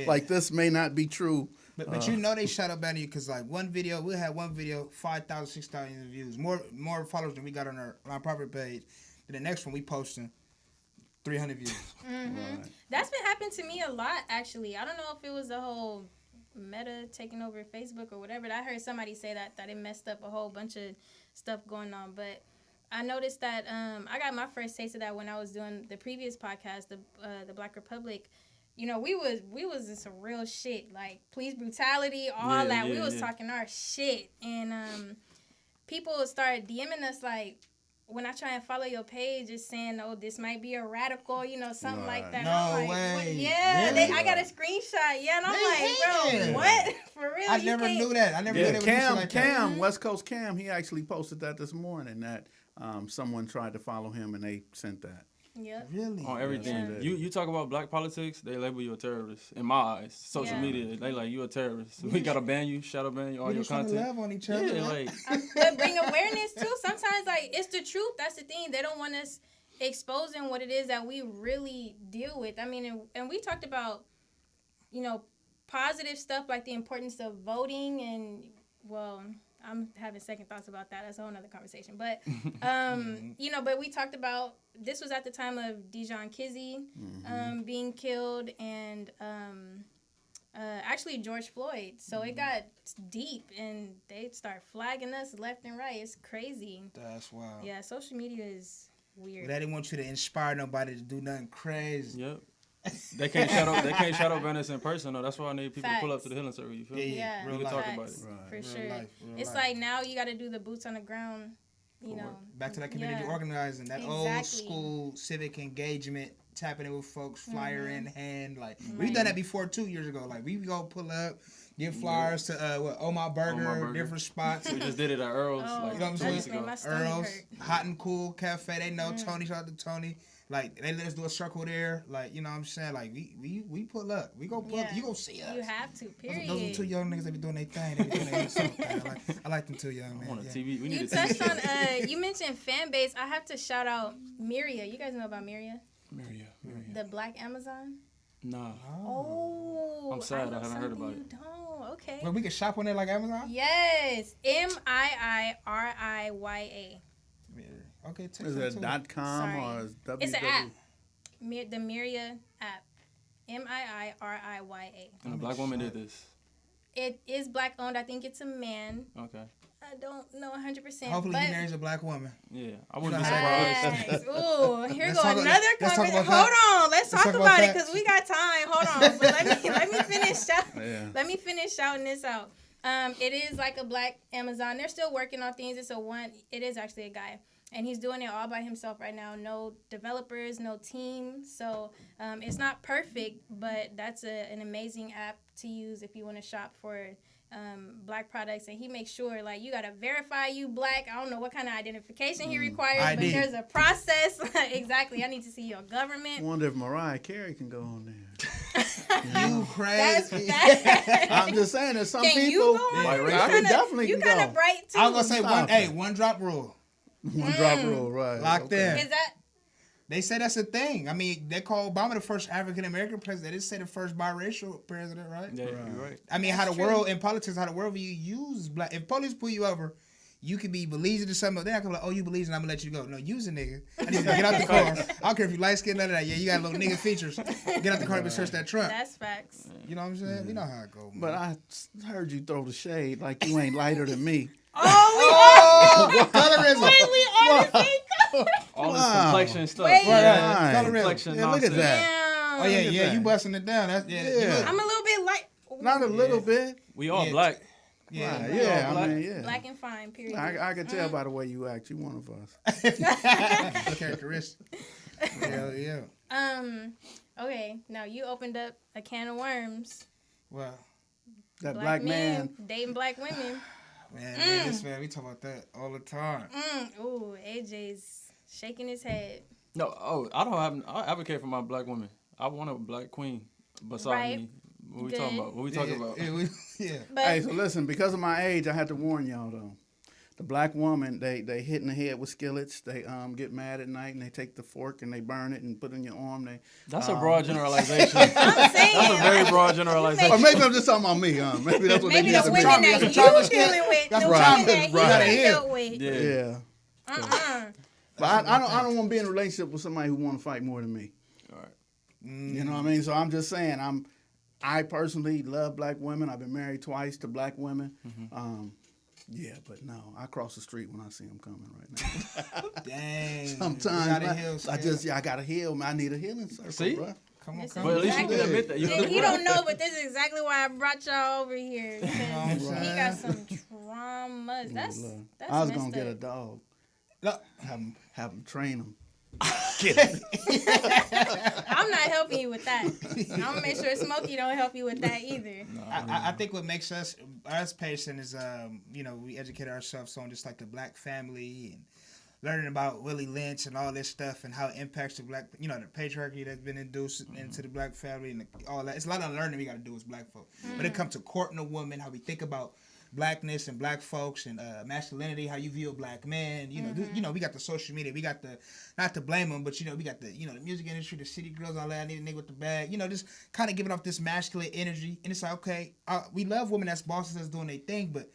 Like this may not be true. But you know they shadow ban you because like one video, we had one video, 5,000, 6,000 views, more followers than we got on our private page. And the next one we posting 300 views. Right. That's been happening to me a lot, actually. I don't know if it was the whole Meta taking over Facebook or whatever. But I heard somebody say that it messed up a whole bunch of stuff going on. But I noticed that I got my first taste of that when I was doing the previous podcast, the Black Republic. You know, we was in some real shit, like police brutality, all that. We was talking our shit, and people would start DMing us like, when I try and follow your page, it's saying, "Oh, this might be a radical," something like that. No I'm like, way. what? Yeah, really? I got a screenshot. Yeah, and I'm like, bro, what? For real? I never knew that. I never knew that. Cam, West Coast Cam, he actually posted that this morning that someone tried to follow him and they sent that. Yep. Really? On everything. Yeah. You talk about black politics, they label you a terrorist. In my eyes, social media, they like you a terrorist. We gotta ban you, shadow ban you, all your content. We love on each other. Yeah, like. But bring awareness too. Sometimes like it's the truth. That's the thing. They don't want us exposing what it is that we really deal with. I mean, and we talked about, you know, positive stuff like the importance of voting and, well, I'm having second thoughts about that. That's a whole nother conversation. But, you know, but we talked about, this was at the time of Dijon Kizzy being killed and actually George Floyd. So it got deep and they start flagging us left and right. It's crazy. That's wild. Yeah, social media is weird. They didn't want you to inspire nobody to do nothing crazy. Yep. They can't shadow ban us in person though. That's why I need people to pull up to the healing circle. You feel me? Yeah, Real we can life. talk about it. For Real sure. life, real It's life. like now you got to do the boots on the ground, you know. Back to that community Yeah. organizing, that old Exactly. school civic engagement, tapping in with folks, flyer in hand. Like Right. we've done that before 2 years ago. Like we go pull up, give flyers to Oh My Burger, different spots. We just did it at Earl's like You know what I'm that saying? just made my stomach Earl's, hurt. Hot and Cool Cafe. They know Tony. Shout out to Tony. Like they let us do a circle there. Like you know what I'm saying. Like we pull up. We go pull up. Yeah. You go see us. You have to, period. Those are 2 young niggas that be doing their thing. They be doing their thing. I like them 2 young men. on a Yeah. TV. We need You a TV touched show. on, you mentioned fan base. I have to shout out Miria. You guys know about Miria? Maria. The Black Amazon? Nah. Oh. I'm sad I know haven't heard about something it. You don't. Okay. Well, we can shop on there like Amazon. Yes. MIIRIYA. Okay. Is it a .com Sorry. or is www? It's an app. The Miria app. MIIRIYA. And a black woman did this. It is black owned. I think it's a man. Okay. I don't know 100%. Hopefully but he marries a black woman. Yeah. I wouldn't be Facts. surprised. Ooh, here Let's go talk about- another let's talk conversation. about Hold that. on, let's talk talk about about it that. because we got time. Hold on, but let me finish. Yeah. Let me finish shouting this out. It is like a black Amazon. They're still working on things. It is actually a guy, and he's doing it all by himself right now. No developers, no team. So it's not perfect, but that's an amazing app to use if you want to shop for black products. And he makes sure, like, you got to verify you black. I don't know what kind of identification he requires, ID. but there's a process. Exactly. I need to see your government. I wonder if Mariah Carey can go on there. You That's crazy. I'm just saying, there's some Can people. you go on? Like, You I could kinda- definitely You can kind go. of bright too. I was gonna say Stop one drop rule. One drop rule, right? Locked in. Is that? They say that's a thing. I mean, they call Obama the first African American president. They didn't say the first biracial president, right? Yeah, you're right. I mean, That's how the true. world in politics, how the world view use black. If police pull you over, you can be believing to something. They're not gonna be like, oh, you believe, and I'm gonna let you go. No, use a nigga. I need you to get out the car. I don't care if you light skin, none of that. Yeah, you got little nigga features. Get out the car and search that trunk. That's facts. You know what I'm saying? You know how it go. Man. But I heard you throw the shade like you ain't lighter than me. Oh, colorism. All this Wow. complexion stuff. Wait. Right. Complexion Yeah, look at nonsense. that. Damn. Oh yeah, Look at yeah. that. You busting it down. That's yeah. Yeah. You look- I'm a little bit light. Not a little bit. We all Yeah. black. yeah. Right, we yeah, all I black. mean, yeah. Black and fine, period. I can tell by the way you act. You one of us. Characteristic. Hell yeah. Okay, now you opened up a can of worms. Well, That black man. dating black women. man, this man, we talk about that all the time. Ooh, AJ's shaking his head. No, I advocate for my black women. I want a black queen beside Right. me. What we Good. talking about? What we talking about? Yeah. But Hey, so listen, because of my age, I had to warn y'all though. The black woman, they hit in the head with skillets. They get mad at night and they take the fork and they burn it and put it in your arm. That's a broad generalization. I'm saying, That's a very broad generalization. Or maybe I'm just talking about me. Maybe that's what maybe they the do. women trauma- that that's you a trauma dealing with, That's the right. women that he Right. done Yeah. dealt with. Yeah. Yeah. But I don't want to be in a relationship with somebody who want to fight more than me. All right. You know what I mean? So I'm just saying, I personally love black women. I've been married twice to black women. Yeah, but no, I cross the street when I see them coming right now. Dang. Sometimes Gotta heal, I gotta heal. Man, I need a healing circle, See? bro. Come on, This come But on. at least you Exactly. can admit that. You And he don't know, but this is exactly why I brought y'all over here. Because he got some traumas. That's I was messed gonna get a up. dog. Look, Have him train him. I'm not helping you with that. I'm gonna make sure Smokey don't help you with that either. I think what makes us patient is we educate ourselves on just like the black family and learning about Willie Lynch and all this stuff and how it impacts the black, the patriarchy that's been induced into the black family and all that. It's a lot of learning we got to do as black folk. When it comes to courting a woman, how we think about blackness and black folks and masculinity, how you view a black man. You know, we got the social media, we got the, not to blame them, but we got the, the music industry, the city girls, all that. I need a nigga with the bag. Just kind of giving off this masculine energy, and it's like, okay, we love women that's bosses that's doing their thing, but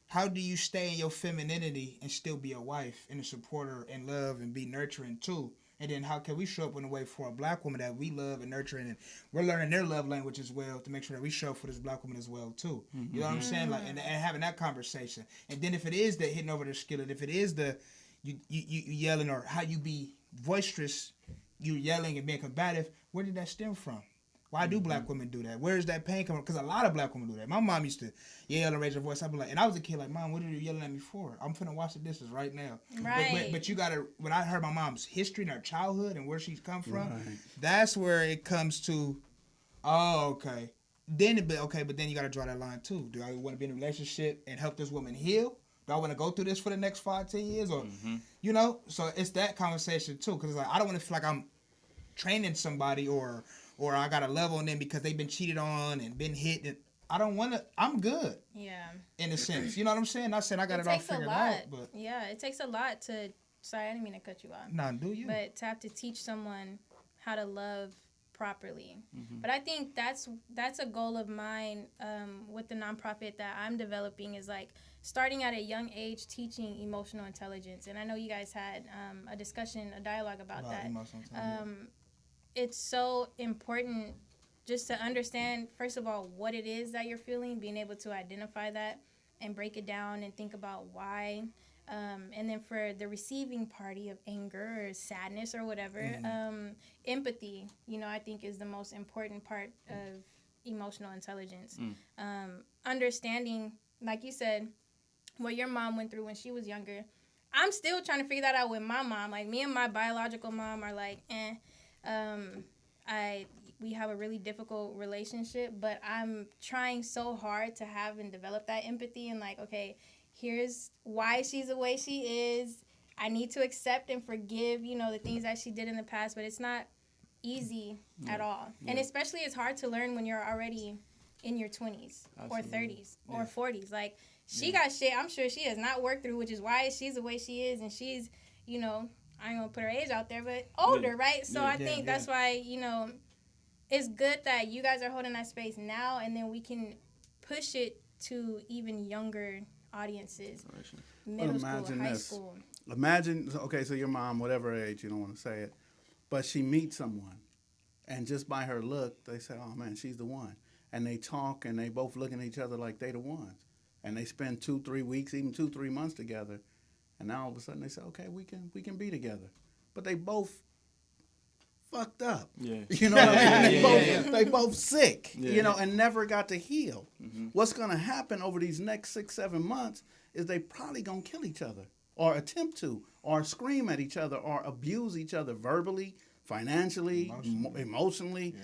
how do you stay in your femininity and still be a wife and a supporter and love and be nurturing too? And then how can we show up in a way for a black woman that we love and nurturing, and we're learning their love language as well to make sure that we show up for this black woman as well too. You know what I'm saying? Like, and having that conversation. And then if it is the hitting over the skillet, if it is the you yelling, or how you be boisterous, you yelling and being combative, where did that stem from? Why do black women do that? Where is that pain coming from? Because a lot of black women do that. My mom used to yell and raise her voice. I'd be like, and I was a kid like, Mom, what are you yelling at me for? I'm finna wash the dishes right now. Right. But you gotta, when I heard my mom's history and her childhood and where she's come from, that's where it comes to, oh, okay. Then but then you gotta draw that line too. Do I want to be in a relationship and help this woman heal? Do I want to go through this for the next 5-10 years? Or, so it's that conversation too. Because like, I don't want to feel like I'm training somebody or I got to love on them because they've been cheated on and been hit. And I don't want to. I'm good. Yeah. In a sense, you know what I'm saying? I said I got it all figured out. But yeah, it takes a lot to. Sorry, I didn't mean to cut you off. Nah, do you? But to have to teach someone how to love properly. But I think that's a goal of mine with the nonprofit that I'm developing, is like starting at a young age teaching emotional intelligence. And I know you guys had a dialogue about that. Emotional intelligence. It's so important just to understand, first of all, what it is that you're feeling, being able to identify that and break it down and think about why. And then for the receiving party of anger or sadness or whatever, empathy, I think is the most important part of emotional intelligence. Understanding, like you said, what your mom went through when she was younger. I'm still trying to figure that out with my mom. Like, me and my biological mom are like, we have a really difficult relationship, but I'm trying so hard to have and develop that empathy and like, okay, here's why she's the way she is. I need to accept and forgive, the things that she did in the past, but it's not easy at all. Yeah. And especially it's hard to learn when you're already in your 20s or 30s or 40s. Like, she got shit I'm sure she has not worked through, which is why she's the way she is, and she's, I ain't gonna put her age out there, but older, right? So I think that's why, it's good that you guys are holding that space now, and then we can push it to even younger audiences, middle school, high school. Imagine, so your mom, whatever age, you don't want to say it, but she meets someone, and just by her look, they say, oh man, she's the one. And they talk, and they both looking at each other like they the ones. And they spend 2-3 weeks, even 2-3 months together. And now all of a sudden they say, okay, we can be together. But they both fucked up. Yeah. You know what I mean? They both sick, and never got to heal. What's going to happen over these next 6-7 months is they probably going to kill each other or attempt to or scream at each other or abuse each other verbally, financially, emotionally,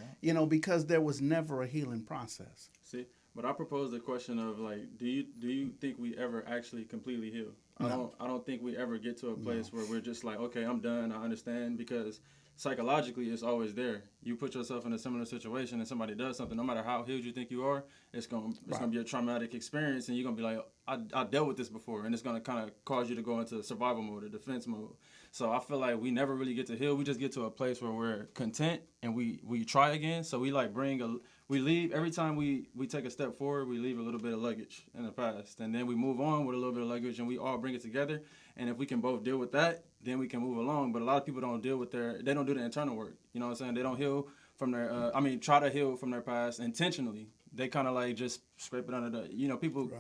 because there was never a healing process. See, but I propose the question of like, do you think we ever actually completely heal? No. I don't think we ever get to a place where we're just like, okay, I'm done, I understand, because psychologically it's always there. You put yourself in a similar situation and somebody does something, no matter how healed you think you are, it's gonna be a traumatic experience, and you're gonna be like, I dealt with this before, and it's gonna kind of cause you to go into survival mode or defense mode. So I feel like we never really get to heal. We just get to a place where we're content and we try again. So we like we leave every time we take a step forward, we leave a little bit of luggage in the past, and then we move on with a little bit of luggage, and we all bring it together. And if we can both deal with that, then we can move along. But a lot of people don't deal with they don't do the internal work. You know what I'm saying? They don't heal from their, try to heal from their past intentionally. They kind of like just scrape it under the, people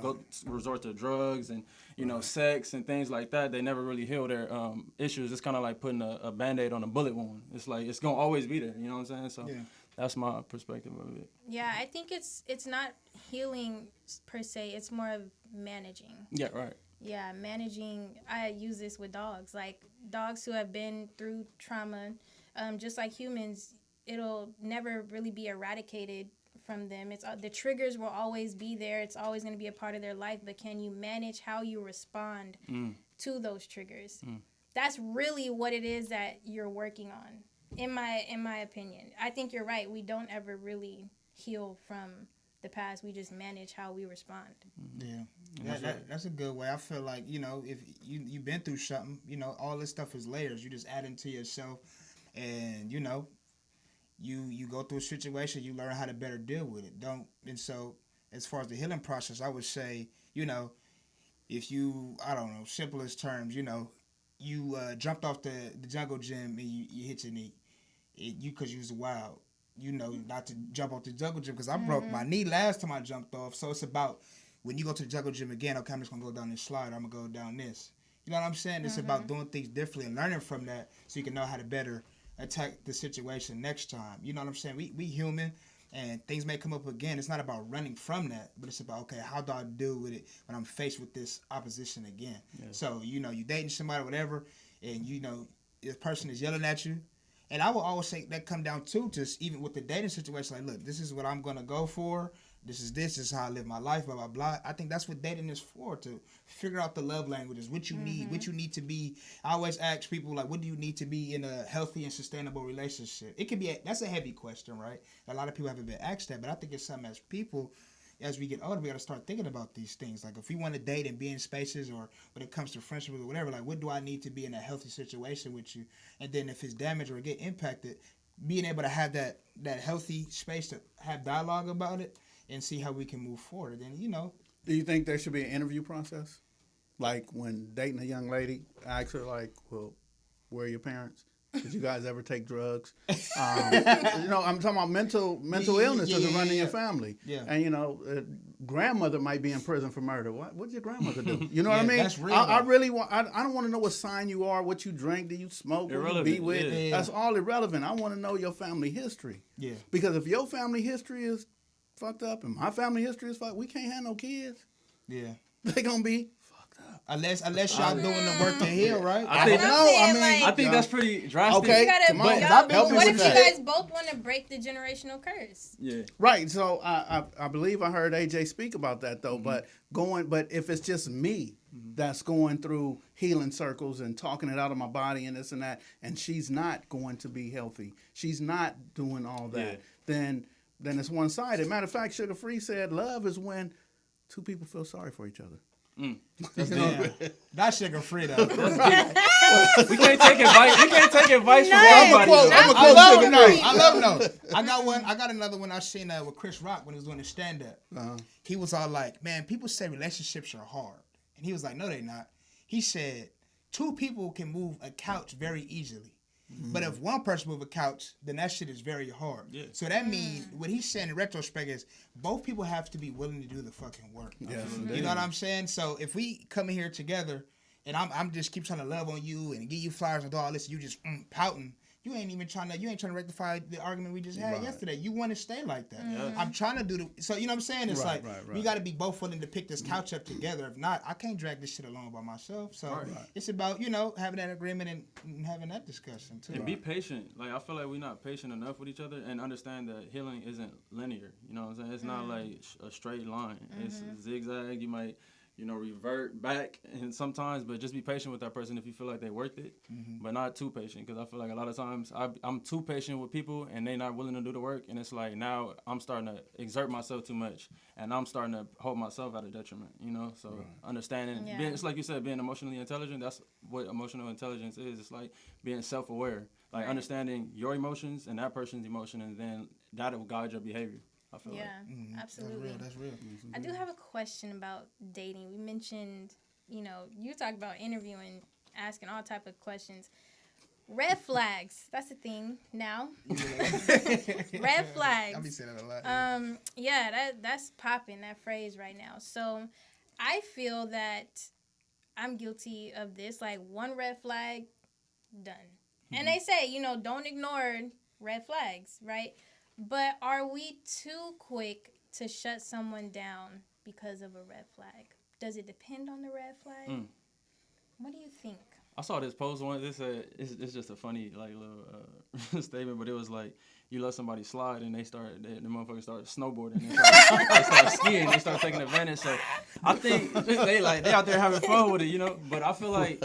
resort to drugs and, sex and things like that. They never really heal their issues. It's kind of like putting a Band-Aid on a bullet wound. It's like, it's going to always be there. You know what I'm saying? So that's my perspective of it. Yeah, I think it's not healing per se. It's more of managing. Yeah, right. Yeah, managing. I use this with dogs. Like, dogs who have been through trauma, just like humans, it'll never really be eradicated from them. It's the triggers will always be there. It's always going to be a part of their life. But can you manage how you respond to those triggers? That's really what it is that you're working on, in my opinion. I think you're right. We don't ever really heal from the past. We just manage how we respond. Yeah. That's a good way. I feel like, you know, if you've been through something, you know, all this stuff is layers. You just add into yourself, and, you know, you go through a situation, you learn how to better deal with it. And so as far as the healing process, I would say, you know, if you, I don't know, simplest terms, you know, you jumped off the jungle gym and you hit your knee, because you was wild, you know, not to jump off the jungle gym, because I broke my knee last time I jumped off. So it's about, when you go to the jungle gym again, okay, I'm just going to go down this slide, I'm going to go down this. You know what I'm saying? It's about doing things differently and learning from that so you can know how to better attack the situation next time. You know what I'm saying? We human, and things may come up again. It's not about running from that, but it's about, okay, how do I deal with it when I'm faced with this opposition again? Yeah. So, you know, you dating somebody or whatever, and, you know, this person is yelling at you. And I will always say that come down to just even with the dating situation, like, look, this is what I'm going to go for. This is how I live my life, blah, blah, blah. I think that's what dating is for, to figure out the love languages, what you need, what you need to be. I always ask people, like, what do you need to be in a healthy and sustainable relationship? It can be, that's a heavy question, right? A lot of people haven't been asked that, but I think it's something as people, as we get older, we got to start thinking about these things. Like, if we want to date and be in spaces, or when it comes to friendship or whatever, like, what do I need to be in a healthy situation with you? And then if it's damaged or get impacted, being able to have that healthy space to have dialogue about it and see how we can move forward. And, you know. Do you think there should be an interview process? Like, when dating a young lady, ask her, like, well, where are your parents? Did you guys ever take drugs? You know, I'm talking about mental illness doesn't run in your family. Yeah. And, you know, grandmother might be in prison for murder. What did your grandmother do? You know what I mean? That's real. I really want, I don't want to know what sign you are, what you drink, do you smoke, who you be with. Yeah. That's all irrelevant. I want to know your family history. Yeah. Because if your family history is fucked up and my family history is fucked, we can't have no kids. Yeah. They gonna be fucked up. Unless y'all doing the work to heal, right? I think that's pretty drastic. Okay, what if you guys both want to break the generational curse? Yeah. Right. So I believe I heard AJ speak about that though. But if it's just me that's going through healing circles and talking it out of my body and this and that, and she's not going to be healthy, she's not doing all that, then it's one-sided. Matter of fact, Sugar Free said love is when two people feel sorry for each other. That's Sugar Free though. We can't take advice from everybody. I love no. I got another one I seen with Chris Rock when he was doing his stand-up. He was all like, man, people say relationships are hard. And he was like, no, they're not. He said, two people can move a couch very easily. But if one person move a couch, then that shit is very hard. Yeah. So that means what he's saying in retrospect is both people have to be willing to do the fucking work. Yes, you know what I'm saying? So if we come in here together and I'm just keep trying to love on you and give you flowers and do all this, you just pouting. You ain't trying to rectify the argument we just had yesterday. You want to stay like that. I'm trying to do so you know what I'm saying? It's we got to be both willing to pick this couch up together. If not, I can't drag this shit along by myself. So it's about, you know, having that agreement and having that discussion too. And be patient. Like, I feel like we're not patient enough with each other, and understand that healing isn't linear. You know what I'm saying? It's not like a straight line. It's zigzag. You might, you know, revert back and sometimes, but just be patient with that person if you feel like they're worth it, but not too patient, because I feel like a lot of times I'm too patient with people and they're not willing to do the work, and it's like now I'm starting to exert myself too much and I'm starting to hold myself at a detriment, you know? So understanding, it's like you said, being emotionally intelligent, that's what emotional intelligence is. It's like being self-aware, like understanding your emotions and that person's emotion, and then that will guide your behavior. I feel like. Absolutely. That's real. I do have a question about dating. We mentioned, you know, you talk about interviewing, asking all type of questions. Red flags. That's a thing now. Red flags. I'll be saying that a lot. That's popping, that phrase right now. So I feel that I'm guilty of this. Like, one red flag, done. And they say, you know, don't ignore red flags, right? But are we too quick to shut someone down because of a red flag? Does it depend on the red flag? What do you think? I saw this post once. It's just a funny like little statement, but it was like, you let somebody slide and the motherfuckers start snowboarding, they start skiing, they start taking advantage. So I think they out there having fun with it, you know. But I feel like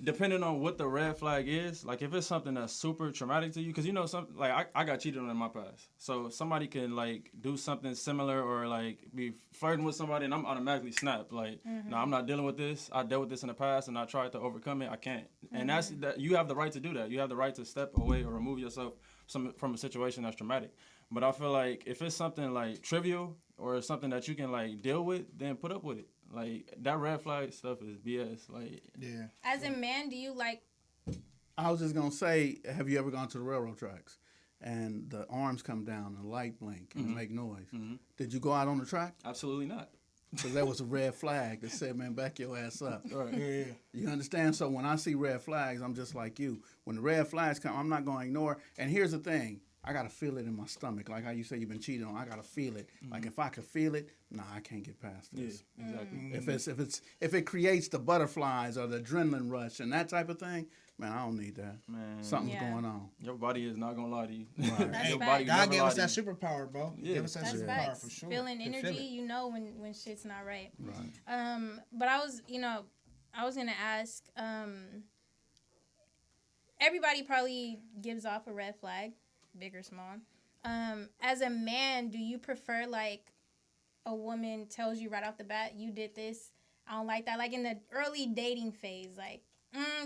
depending on what the red flag is, like if it's something that's super traumatic to you, because you know, I got cheated on in my past. So somebody can like do something similar or like be flirting with somebody and I'm automatically snapped. Like, no, I'm not dealing with this. I dealt with this in the past and I tried to overcome it. I can't. And that's that. You have the right to do that. You have the right to step away or remove yourself from a situation that's traumatic. But I feel like if it's something like trivial or something that you can like deal with, then put up with it. Like, that red flag stuff is BS. Like, Yeah. As a man, do you like? I was just gonna say, have you ever gone to the railroad tracks and the arms come down and the light blink and make noise? Did you go out on the track? absolutely not. Because that was a red flag that said, "Man, back your ass up." Right. Yeah. You understand? So when I see red flags, I'm just like you. When the red flags come, I'm not going to ignore. And here's the thing. I got to feel it in my stomach. Like how you say you've been cheated on. I got to feel it. Like if I could feel it, nah, I can't get past this. Yeah, exactly. If it creates the butterflies or the adrenaline rush and that type of thing, man, I don't need that. Man, Something's Yeah. going on. your body is not gonna lie to you. Right. That's Your facts. body God never gave lie us to that you. superpower, bro. Yeah. Give us that That's superpower facts. for sure. Feeling Can energy, feel it. you know when shit's not right. Right. But I was, I was gonna ask. Everybody probably gives off a red flag, big or small. As a man, do you prefer like a woman tells you right off the bat, you did this, I don't like that, like in the early dating phase, like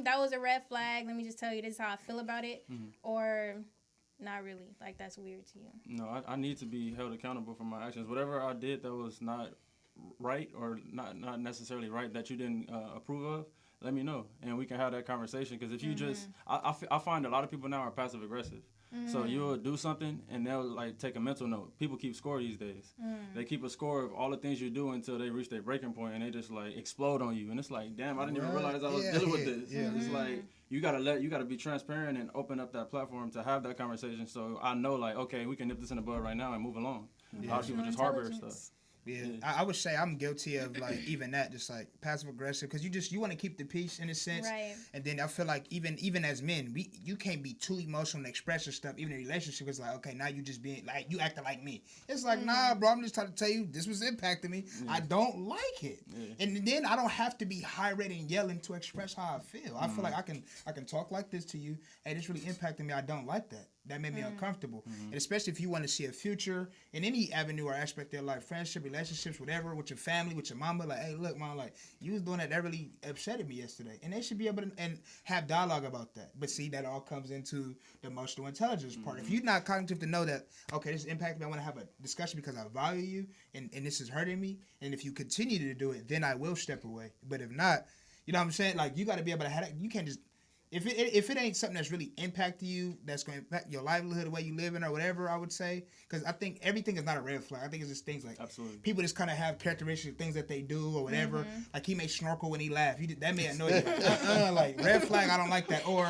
that was a red flag, let me just tell you this is how I feel about it, or not really, like that's weird to you? No, I need to be held accountable for my actions. Whatever I did that was not right or not necessarily right that you didn't approve of, let me know and we can have that conversation. Because if you just, I find a lot of people now are passive aggressive. So you'll do something and they'll like take a mental note. People keep score these days. They keep a score of all the things you do until they reach their breaking point and they just like explode on you. And it's like, damn, I didn't even realize I was dealing with this. Yeah. It's like you gotta be transparent and open up that platform to have that conversation. So I know like, okay, we can nip this in the bud right now and move along. A lot of people just harbor stuff. Yeah, I would say I'm guilty of like even that, just like passive aggressive, because you want to keep the peace in a sense, Right. And then I feel like even as men, you can't be too emotional and express your stuff. Even in a relationship, it's like, okay, now you just being like you acting like me. It's like, nah, bro, I'm just trying to tell you this was impacting me. I don't like it, and then I don't have to be irate and yelling to express how I feel. I feel like I can talk like this to you. Hey, this really impacted me. I don't like that. That made me uncomfortable. And especially if you want to see a future in any avenue or aspect of your life, friendship, relationships, whatever, with your family, with your mama, like, hey, look, mom, like, you was doing that really upsetted me yesterday. And they should be able to and have dialogue about that. But see, that all comes into the emotional intelligence part. If you're not cognitive to know that, okay, this impacted me, I want to have a discussion because I value you and this is hurting me. And if you continue to do it, then I will step away. But if not, you know what I'm saying? Like, you got to be able to have that. You can't just... If it ain't something that's really impacting you, that's going to impact your livelihood, the way you live in or whatever, I would say. Because I think everything is not a red flag. I think it's just things like... Absolutely. People just kind of have characteristics, things that they do or whatever. Like, he may snorkel when he laugh. That may annoy you. Like, red flag, I don't like that. Or,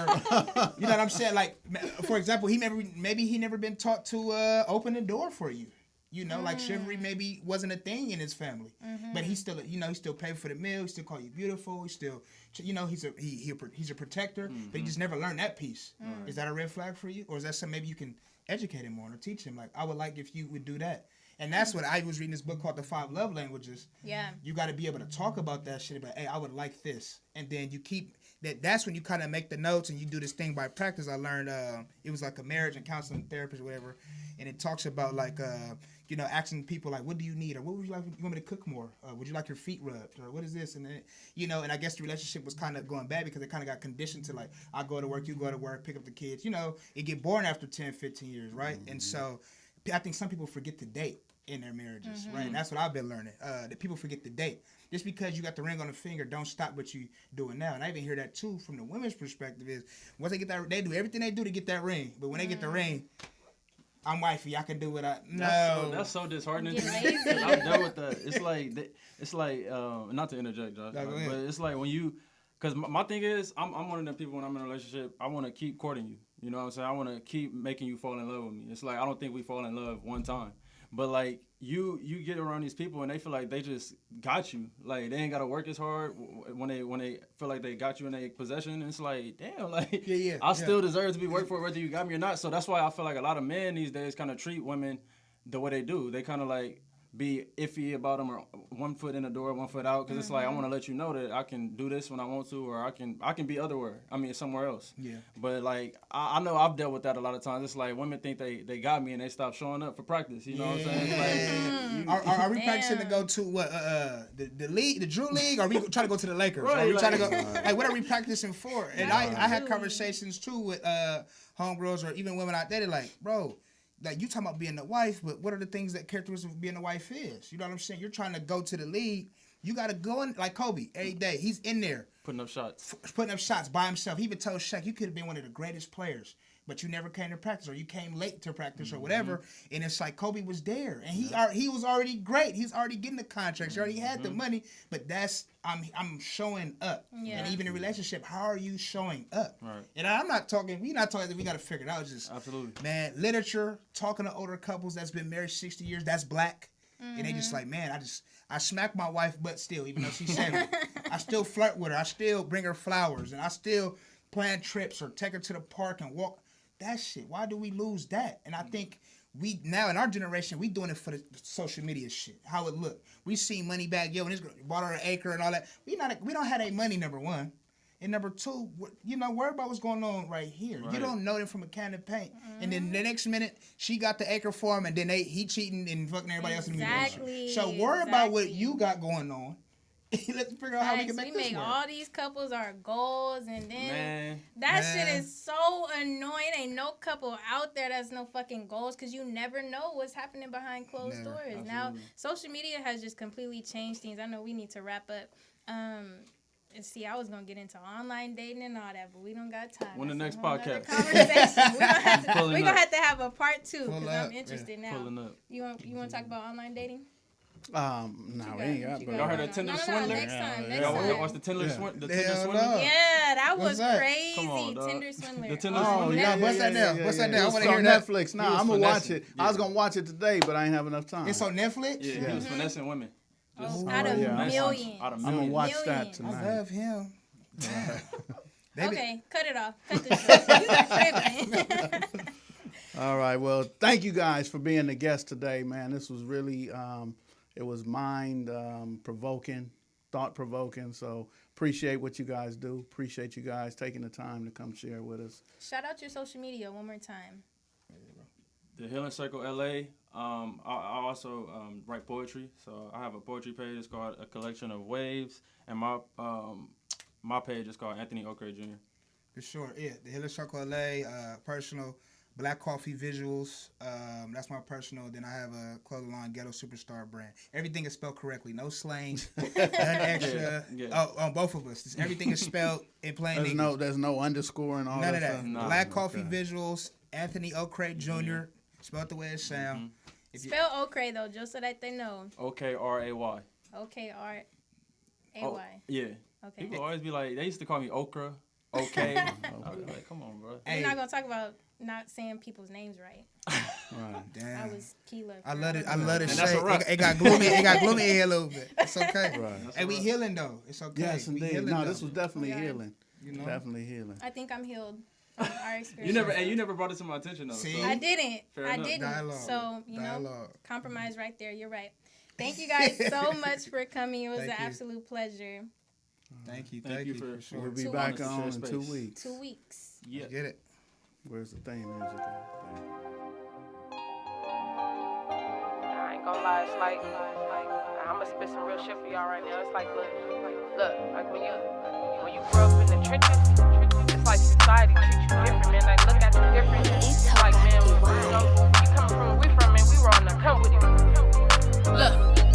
you know what I'm saying? Like, for example, maybe he never been taught to open the door for you. You know, like chivalry maybe wasn't a thing in his family, but he still, he still paid for the meal. He still call you beautiful. He still, he's a protector, but he just never learned that piece. Is that a red flag for you, or is that something maybe you can educate him on or teach him? Like, I would like if you would do that. And that's what I was reading this book called The 5 Love Languages. Yeah. You got to be able to talk about that shit. But hey, I would like this, and then you keep that. That's when you kind of make the notes and you do this thing by practice. I learned it was like a marriage and counseling therapist or whatever, and it talks about like. Asking people like, what do you need? Or what would you like? You want me to cook more? Would you like your feet rubbed? Or what is this? And then, and I guess the relationship was kind of going bad because it kind of got conditioned to like, I go to work, you go to work, pick up the kids. It get boring after 10, 15 years, right? And so I think some people forget to date in their marriages, right? And that's what I've been learning, that people forget to date. Just because you got the ring on the finger, don't stop what you doing now. And I even hear that too from the women's perspective is, once they get that, they do everything they do to get that ring. But when they get the ring, I'm wifey. I can do what I... No. That's so disheartening to me. I'm done with that. It's like, not to interject, Josh, but it's like when you... Because my thing is, I'm one of them people when I'm in a relationship, I want to keep courting you. You know what I'm saying? I want to keep making you fall in love with me. It's like, I don't think we fall in love one time. But like, you get around these people and they feel like they just got you. Like, they ain't got to work as hard when they feel like they got you in their possession. And it's like, damn, like, I still deserve to be worked for whether you got me or not. So that's why I feel like a lot of men these days kind of treat women the way they do. They kind of like, be iffy about them or 1 foot in the door, 1 foot out. Because it's like, I want to let you know that I can do this when I want to, or I can be somewhere else. Yeah. But like, I know I've dealt with that a lot of times. It's like women think they got me and they stop showing up for practice. You know what I'm saying? Like, Are we practicing to go to what the league, the Drew League, or are we trying to go to the Lakers? Right, Are we trying to go? like- Like, what are we practicing for? And I had conversations too with homegirls or even women out there. They're like, bro, like you talking about being a wife, but what are the things that characteristics of being a wife is? You know what I'm saying? You're trying to go to the league. You got to go in like Kobe every day. He's in there putting up shots. putting up shots by himself. He even told Shaq, you could have been one of the greatest players, but you never came to practice, or you came late to practice, or whatever. And it's like Kobe was there, and he was already great. He's already getting the contracts. He already had the money. But that's I'm showing up. Yeah. And even in a relationship, how are you showing up? Right. And we're not talking that we got to figure it out. It's just Absolutely. man, literature, talking to older couples that's been married 60 years, that's black. And they just like, man, I smack my wife butt still, even though she's 70. I still flirt with her. I still bring her flowers, and I still plan trips or take her to the park and walk. That shit, why do we lose that? And I think we now in our generation, we doing it for the social media shit, how it look. We see Moneybag Yo and this girl bought her an acre and all that. We don't have that money, number one. And number two, worry about what's going on right here. Right. You don't know them from a can of paint. And then the next minute, she got the acre for him, and then he cheating and fucking everybody else in the media. Exactly. So worry about what you got going on. Let's figure out how we can make this work. all these couples our goals, and then Man. that shit is so annoying. Ain't no couple out there that's no fucking goals, because you never know what's happening behind closed doors. Absolutely. Now, social media has just completely changed things. I know we need to wrap up. And see, I was gonna get into online dating and all that, but we don't got time. When the That's next a whole nother podcast. conversation. Pulling We're gonna up. have to have a part 2, because Pull I'm up, interested now. Pulling up. You want to talk about online dating? No, we ain't got. Y'all heard of Tinder Swindler? Next time. Y'all Next watch the Tinder Yeah. Swindler? Hell no. Yeah, that What's was that? crazy. Come on, dog. Tinder Swindler. The Tinder Oh, Swindler. yeah, What's that now? What's that now? I It's wanna on hear that. Netflix. He Nah, was I'm gonna watch finessing. it. I was gonna watch it today, but I ain't have enough time. It's on Netflix? Yeah, he was finessing women. Out of yeah. millions. Out of I'm gonna millions. watch that Millions. tonight. I love him. Okay, cut it off. Cut this shit. You tripping. All right. Well, thank you guys for being the guest today, man. This was really, it was mind provoking, thought provoking. So appreciate what you guys do. Appreciate you guys taking the time to come share with us. Shout out your social media one more time. The Healing Circle LA. I also write poetry, so I have a poetry page. It's called A Collection of Waves, and my page is called Anthony Okray Jr. For sure, yeah. The Healing Circle LA, personal, Black Coffee Visuals. That's my personal. Then I have a clothing line, Ghetto Superstar brand. Everything is spelled correctly. No slang, none extra. Yeah. Oh, on both of us. Everything is spelled in plain English. There's no underscore and all None that of that. stuff. Nah. Black Coffee Visuals, Anthony Okray Jr. Spelled the way it sound. If you- Spell Okray though, just so that they know. OKRAY. OKRAY. Oh, yeah. Okay. People always be like, they used to call me Okra. Okay. I was like, come on, bro. Hey, We're not gonna talk about not saying people's names right. Right. damn. I was Keilah. I love it. I love it. And that's a wrap. It got gloomy. It got gloomy in here a little bit. It's okay. Right. Hey, we healing though. It's okay. Yes, We indeed. healing, No, though. this was definitely Okay. healing. You know? Definitely healing. I think I'm healed from our experience. You never brought it to my attention though. See? So. I didn't. Fair I enough. didn't. Dialogue. So, you know, Dialogue. compromise right there. You're right. Thank you guys so much for coming. It was Thank an you. absolute pleasure. Thank you. Thank you for sure. We'll be 2 back weeks. on in Share 2 space. weeks. 2 weeks. Yeah. Get it. Where's the theme music at? I ain't gonna lie, it's like I'ma spit some real shit for y'all right now. It's like, look, like when you grow up in the trenches, it's like society treats you different, man. Like look at you different. It's like, man, you coming from where we from, man. We were on the come with it.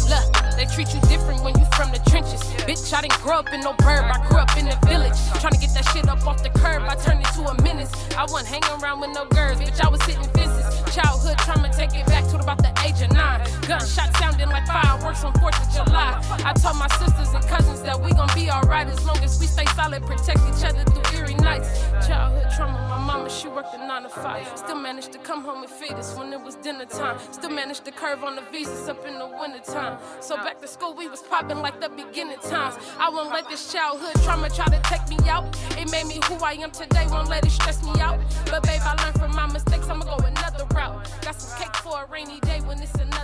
Look, they treat you different when you from the trenches. Bitch, I didn't grow up in no burb, I grew up in the village. Tryna get that shit up off the curb, I turned it to a menace. I wasn't hanging around with no girls, bitch, I was hitting fences. Childhood trauma, take it back to about the age of 9. Gunshots sounding like fireworks on 4th of July. I told my sisters and cousins that we gon' be alright as long as we stay solid, protect each other through eerie nights. Childhood trauma, my mama, she worked a 9 to 5. Still managed to come home and feed us when it was dinner time. Still managed to curve on the visas up in the winter time. So back to school, we was popping like the beginning times. I won't let this childhood trauma try to take me out. It made me who I am today, won't let it stress me out. But babe, I learned from my mistakes, I'ma go another route. Got some cake for a rainy day when it's enough.